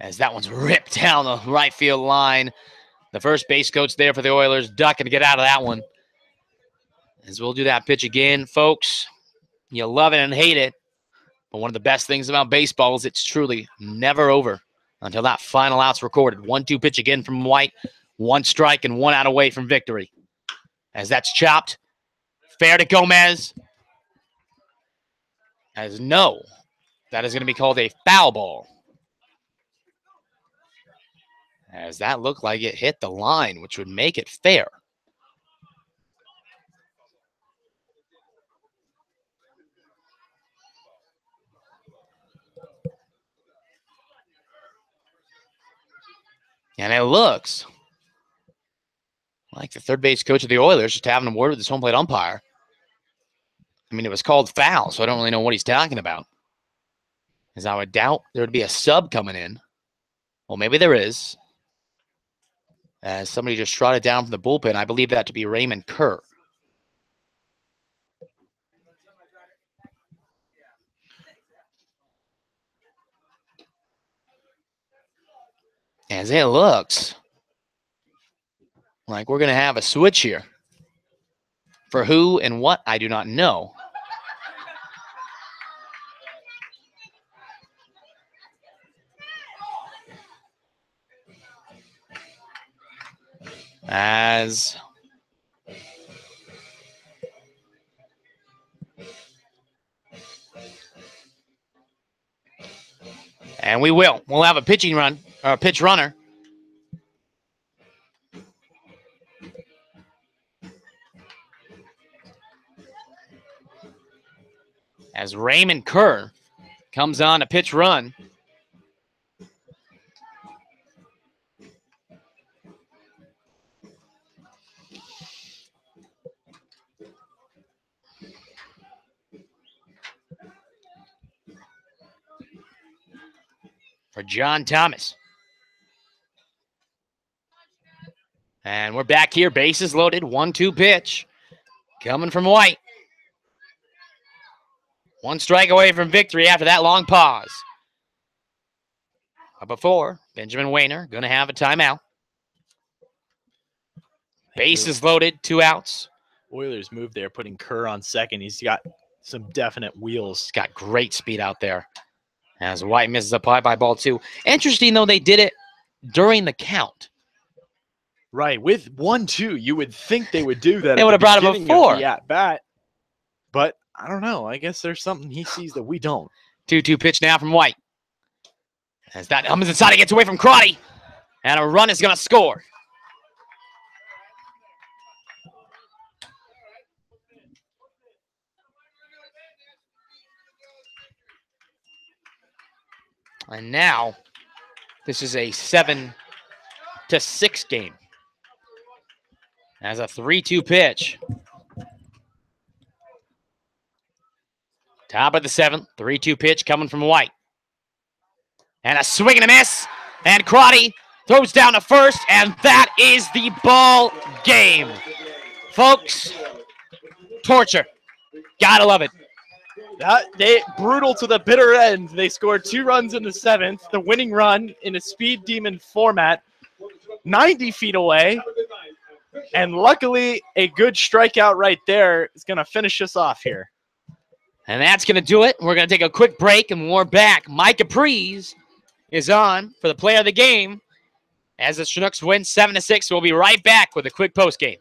As that one's ripped down the right field line. The first base coach there for the Oilers ducking to get out of that one. As we'll do that pitch again, folks. You love it and hate it. But one of the best things about baseball is it's truly never over until that final out's recorded. 1-2 pitch again from White. 1 strike and 1 out away from victory. As that's chopped. Fair to Gomez. As no, that is going to be called a foul ball. As that looked like it hit the line, which would make it fair. And it looks like the third base coach of the Oilers just having a word with his home plate umpire. I mean, it was called foul, so I don't really know what he's talking about. As I would doubt there would be a sub coming in. Well, maybe there is. As somebody just trotted down from the bullpen. I believe that to be Raymond Kerr. As it looks like we're going to have a switch here. For who and what, I do not know. And we will. We'll have a pitching run, or a pitch runner. As Raymond Kerr comes on a pitch run. for John Thomas. And we're back here. Bases loaded. 1-2 pitch. Coming from White. One strike away from victory after that long pause. But before, Benjamin Wayner going to have a timeout. Bases loaded. 2 outs. Oilers move there, putting Kerr on second. He's got some definite wheels. He's got great speed out there. As White misses a by ball 2. Interesting, though, they did it during the count. Right, with 1-2, you would think they would do that. They would have brought him before. At bat, but I don't know. I guess there's something he sees that we don't. 2-2 pitch now from White. As that comes inside, it gets away from Crotty. And a run is going to score. And now, this is a 7-6 game. As a 3-2 pitch. Top of the 7th, 3-2 pitch coming from White. And a swing and a miss. And Crotty throws down to first, and that is the ball game. Folks, torture. Gotta love it. They brutal to the bitter end. They scored 2 runs in the 7th, the winning run in a speed demon format, 90 feet away. And luckily, a good strikeout right there is going to finish us off here. And that's going to do it. We're going to take a quick break, and when we're back, Mike Capriz is on for the play of the game. As the Chinooks win 7-6, we'll be right back with a quick post game.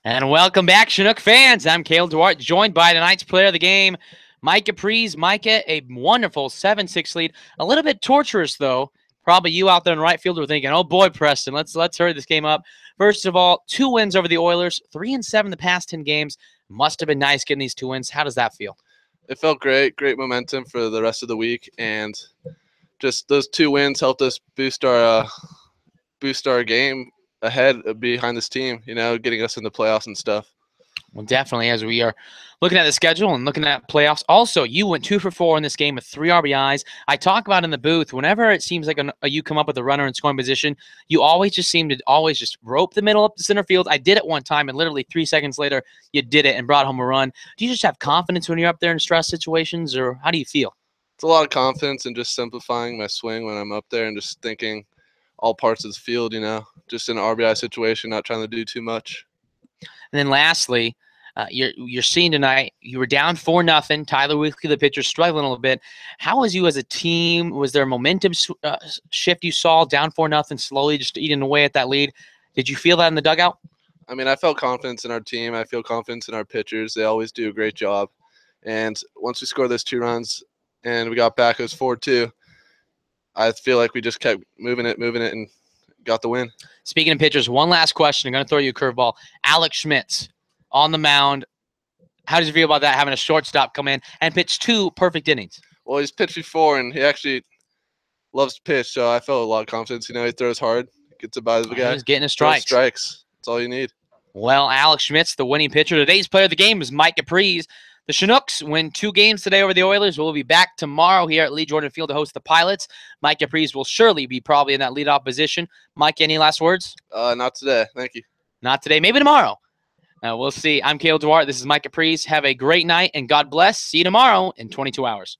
And welcome back, Chinook fans. I'm Cale Duarte, joined by tonight's player of the game, Micah Prees. Micah, a wonderful 7-6 lead. A little bit torturous, though. Probably you out there in right field were thinking, oh, boy, Preston, let's hurry this game up. First of all, 2 wins over the Oilers, 3-7 the past 10 games. Must have been nice getting these 2 wins. How does that feel? It felt great momentum for the rest of the week, and just those 2 wins helped us boost our game ahead behind this team, getting us in the playoffs and stuff. Well, definitely, as we are looking at the schedule and looking at playoffs. Also, you went 2 for 4 in this game with 3 RBIs. I talk about in the booth, whenever it seems like you come up with a runner in scoring position, you always just seem to just rope the middle up the center field. I did it one time, and literally 3 seconds later, you did it and brought home a run. Do you just have confidence when you're up there in stress situations, or how do you feel? It's a lot of confidence and just simplifying my swing when I'm up there and just thinking all parts of the field, just in an RBI situation, not trying to do too much. And then lastly, you're seeing tonight, you were down 4-0. Tyler Weekly, the pitcher, struggling a little bit. How was you as a team? Was there a momentum shift you saw down 4-0, slowly just eating away at that lead? Did you feel that in the dugout? I mean, I felt confidence in our team. I feel confidence in our pitchers. They always do a great job. And once we scored those 2 runs and we got back, it was 4-2. I feel like we just kept moving it, and got the win. Speaking of pitchers, one last question. I'm going to throw you a curveball. Alex Schmitz on the mound. How did you feel about that, having a shortstop come in and pitch 2 perfect innings? Well, he's pitched before, and he actually loves to pitch, so I felt a lot of confidence. He throws hard, gets it by the guy. He's getting his strikes. That's all you need. Well, Alex Schmitz, the winning pitcher. Today's player of the game is Micah Prees. The Chinooks win 2 games today over the Oilers. We'll be back tomorrow here at Lee Jordan Field to host the Pilots. Micah Prees will surely be probably in that leadoff position. Mike, any last words? Not today. Thank you. Not today. Maybe tomorrow. We'll see. I'm Cale Duarte. This is Micah Prees. Have a great night, and God bless. See you tomorrow in 22 hours.